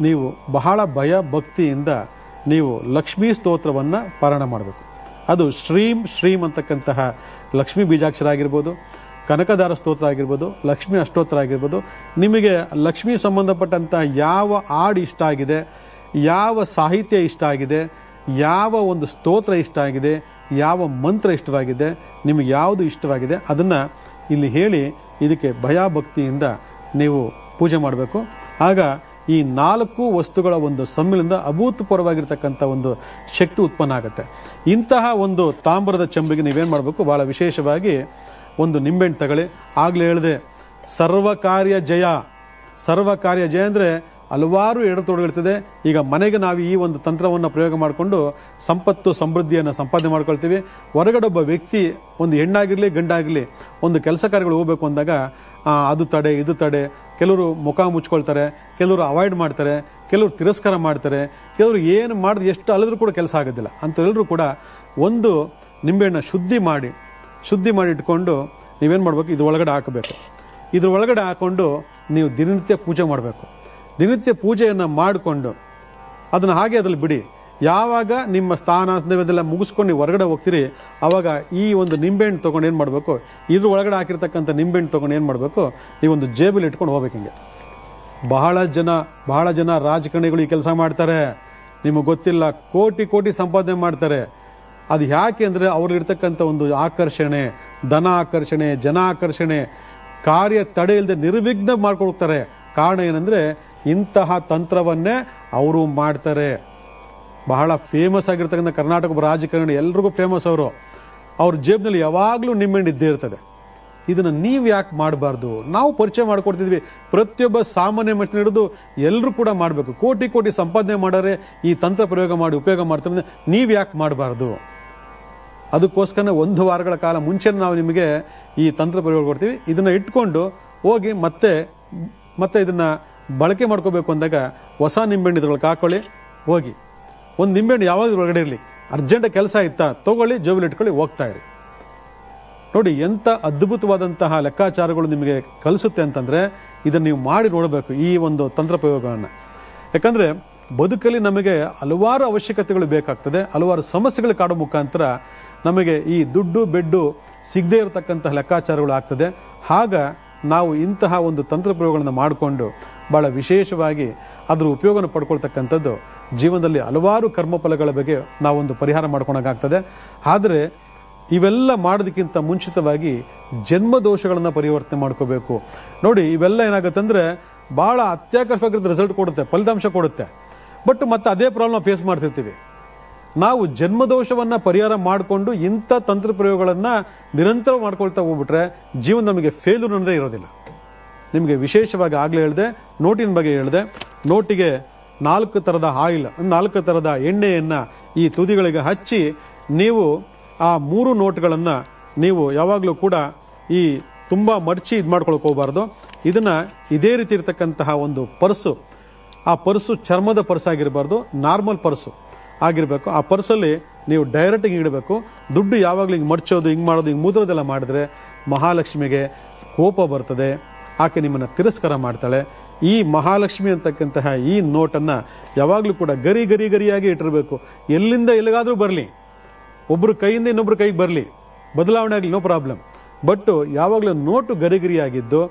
ನೀವು ಬಹಳ ಭಯ ಭಕ್ತಿಯಿಂದ ನೀವು ಲಕ್ಷ್ಮೀ ಸ್ತೋತ್ರವನ್ನು ಪಾರಾಯಣ ಮಾಡಬೇಕು. ಅದು ಶ್ರೀಂ ಅಂತಕ್ಕಂತಹ ಲಕ್ಷ್ಮೀ ಬೀಜಾಕ್ಷರ ಆಗಿರ್ಬೋದು, ಕನಕದಾರ ಸ್ತೋತ್ರ ಆಗಿರ್ಬೋದು, ಲಕ್ಷ್ಮೀ ಅಷ್ಟೋತ್ತರ ಆಗಿರ್ಬೋದು. ನಿಮಗೆ ಲಕ್ಷ್ಮೀ ಸಂಬಂಧಪಟ್ಟಂಥ ಯಾವ ಹಾಡು ಇಷ್ಟ ಆಗಿದೆ, ಯಾವ ಸಾಹಿತ್ಯ ಇಷ್ಟ ಆಗಿದೆ, ಯಾವ ಒಂದು ಸ್ತೋತ್ರ ಇಷ್ಟ ಆಗಿದೆ, ಯಾವ ಮಂತ್ರ ಇಷ್ಟವಾಗಿದೆ, ನಿಮಗೆ ಯಾವುದು ಇಷ್ಟವಾಗಿದೆ ಅದನ್ನು ಇಲ್ಲಿ ಹೇಳಿ ಇದಕ್ಕೆ ಭಯಭಕ್ತಿಯಿಂದ ನೀವು ಪೂಜೆ ಮಾಡಬೇಕು. ಆಗ ಈ 4 ವಸ್ತುಗಳ ಒಂದು ಸಮ್ಮಿಳಿಂದ ಅಭೂತಪೂರ್ವವಾಗಿರ್ತಕ್ಕಂಥ ಒಂದು ಶಕ್ತಿ ಉತ್ಪನ್ನ ಆಗುತ್ತೆ. ಇಂತಹ ಒಂದು ತಾಮ್ರದ ಚೆಂಬಿಗೆ ನೀವೇನು ಮಾಡಬೇಕು, ಭಾಳ ವಿಶೇಷವಾಗಿ ಒಂದು ನಿಂಬೆಹಣ್ಣು ತಗೊಳ್ಳಿ. ಆಗಲೇ ಹೇಳಿದೆ ಸರ್ವಕಾರ್ಯ ಜಯ. ಸರ್ವಕಾರ್ಯ ಜಯ ಅಂದರೆ ಹಲವಾರು ಎಡತೋಡುಗಳಿರ್ತದೆ. ಈಗ ಮನೆಗೆ ನಾವು ಈ ಒಂದು ತಂತ್ರವನ್ನು ಪ್ರಯೋಗ ಮಾಡಿಕೊಂಡು ಸಂಪತ್ತು ಸಮೃದ್ಧಿಯನ್ನು ಸಂಪಾದನೆ ಮಾಡ್ಕೊಳ್ತೀವಿ. ಹೊರಗಡೆ ಒಬ್ಬ ವ್ಯಕ್ತಿ, ಒಂದು ಹೆಣ್ಣಾಗಿರಲಿ ಗಂಡಾಗಿರಲಿ, ಒಂದು ಕೆಲಸ ಕಾರ್ಯಗಳು ಹೋಗಬೇಕು ಅಂದಾಗ ಅದು ತಡೆ ಇದು ತಡೆ, ಕೆಲವರು ಮುಖ ಮುಚ್ಕೊಳ್ತಾರೆ, ಕೆಲವರು ಅವಾಯ್ಡ್ ಮಾಡ್ತಾರೆ, ಕೆಲವರು ತಿರಸ್ಕಾರ ಮಾಡ್ತಾರೆ, ಕೆಲವರು ಏನು ಮಾಡಿದ್ರೆ ಎಷ್ಟು ಅಲ್ಲಿದ್ರೂ ಕೂಡ ಕೆಲಸ ಆಗೋದಿಲ್ಲ. ಅಂಥೆಲ್ಲರೂ ಕೂಡ ಒಂದು ನಿಂಬೆಹಣ್ಣು ಶುದ್ಧಿ ಮಾಡಿ ಇಟ್ಕೊಂಡು ನೀವೇನು ಮಾಡಬೇಕು, ಇದ್ರ ಒಳಗಡೆ ಹಾಕಬೇಕು. ಇದ್ರ ಒಳಗಡೆ ಹಾಕ್ಕೊಂಡು ನೀವು ದಿನನಿತ್ಯ ಪೂಜೆ ಮಾಡಬೇಕು. ದಿನನಿತ್ಯ ಪೂಜೆಯನ್ನು ಮಾಡಿಕೊಂಡು ಅದನ್ನು ಹಾಗೆ ಅದ್ರಲ್ಲಿ ಬಿಡಿ. ಯಾವಾಗ ನಿಮ್ಮ ಸ್ಥಾನದೆಲ್ಲ ಮುಗಿಸ್ಕೊಂಡು ನೀವು ಹೊರಗಡೆ ಹೋಗ್ತೀರಿ, ಆವಾಗ ಈ ಒಂದು ನಿಂಬೆಹಣ್ಣು ತೊಗೊಂಡು ಏನು ಮಾಡಬೇಕು, ಇದ್ರ ಒಳಗಡೆ ಹಾಕಿರ್ತಕ್ಕಂಥ ನಿಂಬೆಹಣ್ಣು ತೊಗೊಂಡು ಏನು ಮಾಡಬೇಕು, ಈ ಒಂದು ಜೇಬಲ್ಲಿ ಇಟ್ಕೊಂಡು ಹೋಗ್ಬೇಕು. ಹಿಂಗೆ ಬಹಳ ಜನ ರಾಜಕಾರಣಿಗಳು ಈ ಕೆಲಸ ಮಾಡ್ತಾರೆ, ನಿಮಗೆ ಗೊತ್ತಿಲ್ಲ, ಕೋಟಿ ಸಂಪಾದನೆ ಮಾಡ್ತಾರೆ. ಅದು ಯಾಕೆ ಅಂದರೆ ಅವ್ರಿಗಿರ್ತಕ್ಕಂಥ ಒಂದು ಆಕರ್ಷಣೆ, ಧನ ಆಕರ್ಷಣೆ, ಜನ ಆಕರ್ಷಣೆ, ಕಾರ್ಯ ತಡೆ ಇಲ್ಲದೆ ನಿರ್ವಿಘ್ನ ಮಾಡ್ಕೊಳ್ತಾರೆ. ಕಾರಣ ಏನಂದರೆ ಇಂತಹ ತಂತ್ರವನ್ನೇ ಅವರು ಮಾಡ್ತಾರೆ. ಬಹಳ ಫೇಮಸ್ ಆಗಿರ್ತಕ್ಕಂಥ ಕರ್ನಾಟಕ ರಾಜಕಾರಣಿ, ಎಲ್ರಿಗೂ ಫೇಮಸ್ ಅವರು. ಅವ್ರ ಜೇಬ್ನಲ್ಲಿ ಯಾವಾಗಲೂ ನಿಂಬೆಹಣ್ಣು ಇದ್ದೇ ಇರ್ತದೆ. ಇದನ್ನು ನೀವು ಯಾಕೆ ಮಾಡಬಾರ್ದು? ನಾವು ಪರಿಚಯ ಮಾಡಿಕೊಡ್ತಿದ್ವಿ. ಪ್ರತಿಯೊಬ್ಬ ಸಾಮಾನ್ಯ ಮನುಷ್ಯನ ಹಿಡಿದು ಎಲ್ಲರೂ ಕೂಡ ಮಾಡಬೇಕು. ಕೋಟಿ ಸಂಪಾದನೆ ಮಾಡೋರೆ ಈ ತಂತ್ರ ಪ್ರಯೋಗ ಮಾಡಿ ಉಪಯೋಗ ಮಾಡ್ತಾರೆ. ನೀವು ಯಾಕೆ ಮಾಡಬಾರ್ದು? ಅದಕ್ಕೋಸ್ಕರ 1 ವಾರಗಳ ಕಾಲ ಮುಂಚೆ ನಾವು ನಿಮಗೆ ಈ ತಂತ್ರ ಪ್ರಯೋಗ ಕೊಡ್ತೀವಿ. ಇದನ್ನು ಇಟ್ಕೊಂಡು ಹೋಗಿ ಮತ್ತೆ ಇದನ್ನು ಬಳಕೆ ಮಾಡ್ಕೋಬೇಕು ಅಂದಾಗ ಹೊಸ ನಿಂಬೆಹಣ್ಣು ಇದ್ರೊಳಗೆ ಹಾಕೊಳ್ಳಿ. ಹೋಗಿ ಒಂದು ನಿಂಬೆಹಣ್ಣು ಯಾವಾಗ ಒಳಗಡೆ ಇರಲಿ, ಅರ್ಜೆಂಟ್ ಕೆಲಸ ಇತ್ತಾ ತೊಗೊಳ್ಳಿ, ಜೋಬಲ್ಲಿ ಇಟ್ಕೊಳ್ಳಿ, ಹೋಗ್ತಾ ಇರಿ. ನೋಡಿ ಎಂಥ ಅದ್ಭುತವಾದಂತಹ ಲೆಕ್ಕಾಚಾರಗಳು ನಿಮಗೆ ಕಲಿಸುತ್ತೆ ಅಂತಂದರೆ ಇದನ್ನು ನೀವು ಮಾಡಿ ನೋಡಬೇಕು, ಈ ಒಂದು ತಂತ್ರ ಪ್ರಯೋಗವನ್ನು. ಯಾಕಂದರೆ ಬದುಕಲ್ಲಿ ನಮಗೆ ಹಲವಾರು ಅವಶ್ಯಕತೆಗಳು ಬೇಕಾಗ್ತದೆ, ಹಲವಾರು ಸಮಸ್ಯೆಗಳು ಕಾಡೋ ಮುಖಾಂತರ ನಮಗೆ ಈ ದುಡ್ಡು ಬೆಡ್ಡು ಸಿಗದೇ ಇರತಕ್ಕಂತಹ ಲೆಕ್ಕಾಚಾರಗಳು ಆಗ್ತದೆ. ಆಗ ನಾವು ಇಂತಹ ಒಂದು ತಂತ್ರ ಪ್ರಯೋಗಗಳನ್ನು ಮಾಡಿಕೊಂಡು ಭಾಳ ವಿಶೇಷವಾಗಿ ಅದರ ಉಪಯೋಗನ ಪಡ್ಕೊಳ್ತಕ್ಕಂಥದ್ದು ಜೀವನದಲ್ಲಿ ಹಲವಾರು ಕರ್ಮಫಲಗಳ ಬಗ್ಗೆ ನಾವೊಂದು ಪರಿಹಾರ ಮಾಡ್ಕೊಳಕ್ಕಾಗ್ತದೆ. ಆದರೆ ಇವೆಲ್ಲ ಮಾಡೋದಕ್ಕಿಂತ ಮುಂಚಿತವಾಗಿ ಜನ್ಮದೋಷಗಳನ್ನು ಪರಿವರ್ತನೆ ಮಾಡ್ಕೋಬೇಕು. ನೋಡಿ ಇವೆಲ್ಲ ಏನಾಗುತ್ತೆ ಅಂದರೆ ಭಾಳ ಅತ್ಯಾಕರ್ಷಕವಾದ ರಿಸಲ್ಟ್ ಕೊಡುತ್ತೆ, ಫಲಿತಾಂಶ ಕೊಡುತ್ತೆ. ಬಟ್ ಮತ್ತೆ ಅದೇ ಪ್ರಾಬ್ಲಮ್ ಫೇಸ್ ಮಾಡ್ತಿರ್ತೀವಿ. ನಾವು ಜನ್ಮದೋಷವನ್ನು ಪರಿಹಾರ ಮಾಡಿಕೊಂಡು ಇಂಥ ತಂತ್ರ ಪ್ರಯೋಗಗಳನ್ನು ನಿರಂತರ ಮಾಡ್ಕೊಳ್ತಾ ಹೋಗ್ಬಿಟ್ರೆ ಜೀವನ ನಮಗೆ ಫೇಲ್ಯೂರ್ ಅನ್ನೋದೇ ಇರೋದಿಲ್ಲ. ನಿಮಗೆ ವಿಶೇಷವಾಗಿ ಆಗಲೇ ಹೇಳಿದೆ, ನೋಟಿನ ಬಗ್ಗೆ ಹೇಳಿದೆ. ನೋಟಿಗೆ 4 ಥರದ ಆಯಿಲ್, 4 ಥರದ ಎಣ್ಣೆಯನ್ನು ಈ ತುದಿಗಳಿಗೆ ಹಚ್ಚಿ ನೀವು ಆ 3 ನೋಟ್ಗಳನ್ನು ನೀವು ಯಾವಾಗಲೂ ಕೂಡ ಈ ತುಂಬ ಮಡಚಿ ಇದು ಮಾಡ್ಕೊಳಕ್ಕೆ ಹೋಗಬಾರ್ದು. ಇದನ್ನು ಇದೇ ರೀತಿ ಇರತಕ್ಕಂತಹ ಒಂದು ಪರ್ಸು, ಆ ಪರ್ಸು ಚರ್ಮದ ಪರ್ಸ್ ಆಗಿರಬಾರ್ದು, ನಾರ್ಮಲ್ ಪರ್ಸು ಆಗಿರಬೇಕು. ಆ ಪರ್ಸಲ್ಲಿ ನೀವು ಡೈರೆಕ್ಟಾಗಿ ಇಡಬೇಕು. ದುಡ್ಡು ಯಾವಾಗಲೂ ಹಿಂಗೆ ಮಡ್ಚೋದು, ಹಿಂಗೆ ಮಾಡೋದು, ಹಿಂಗೆ ಮುದ್ರದೆಲ್ಲ ಮಾಡಿದ್ರೆ ಮಹಾಲಕ್ಷ್ಮಿಗೆ ಕೋಪ ಬರ್ತದೆ, ಆಕೆ ನಿಮ್ಮನ್ನು ತಿರಸ್ಕಾರ ಮಾಡ್ತಾಳೆ. ಈ ಮಹಾಲಕ್ಷ್ಮಿ ಅಂತಕ್ಕಂತಹ ಈ ನೋಟನ್ನು ಯಾವಾಗಲೂ ಕೂಡ ಗರಿಯಾಗಿ ಇಟ್ಟಿರಬೇಕು. ಎಲ್ಲಿಂದ ಎಲ್ಲಿಗಾದರೂ ಬರಲಿ, ಒಬ್ಬರು ಕೈಯಿಂದ ಇನ್ನೊಬ್ಬರು ಕೈಗೆ ಬರಲಿ, ಬದಲಾವಣೆ ಆಗಲಿ, ನೋ ಪ್ರಾಬ್ಲಮ್. ಬಟ್ ಯಾವಾಗಲೂ ನೋಟು ಗರಿಯಾಗಿದ್ದು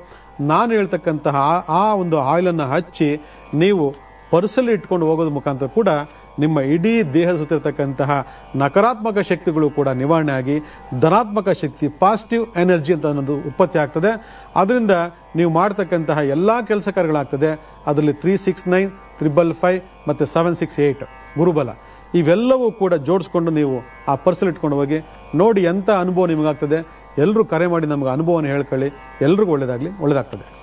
ನಾನು ಹೇಳ್ತಕ್ಕಂತಹ ಆ ಒಂದು ಆಯಿಲನ್ನು ಹಚ್ಚಿ ನೀವು ಪರ್ಸಲ್ಲಿ ಇಟ್ಕೊಂಡು ಹೋಗೋದ್ರ ಮುಖಾಂತರ ಕೂಡ ನಿಮ್ಮ ಇಡೀ ದೇಹದ ಸುತ್ತಿರ್ತಕ್ಕಂತಹ ನಕಾರಾತ್ಮಕ ಶಕ್ತಿಗಳು ಕೂಡ ನಿವಾರಣೆ ಆಗಿ ಧನಾತ್ಮಕ ಶಕ್ತಿ, ಪಾಸಿಟಿವ್ ಎನರ್ಜಿ ಅಂತ ಅನ್ನೋದು ಉತ್ಪತ್ತಿ ಆಗ್ತದೆ. ಅದರಿಂದ ನೀವು ಮಾಡ್ತಕ್ಕಂತಹ ಎಲ್ಲ ಕೆಲಸ ಕಾರ್ಯಗಳಾಗ್ತದೆ. ಅದರಲ್ಲಿ 369, 555 ಮತ್ತು 768 ಗುರುಬಲ ಇವೆಲ್ಲವೂ ಕೂಡ ಜೋಡಿಸ್ಕೊಂಡು ನೀವು ಆ ಪರ್ಸಲ್ ಇಟ್ಕೊಂಡು ಹೋಗಿ ನೋಡಿ ಎಂಥ ಅನುಭವ ನಿಮಗಾಗ್ತದೆ. ಎಲ್ಲರೂ ಕರೆ ಮಾಡಿ ನಮಗೆ ಅನುಭವನ ಹೇಳ್ಕೊಳ್ಳಿ. ಎಲ್ರಿಗೂ ಒಳ್ಳೆಯದಾಗಲಿ, ಒಳ್ಳೆಯದಾಗ್ತದೆ.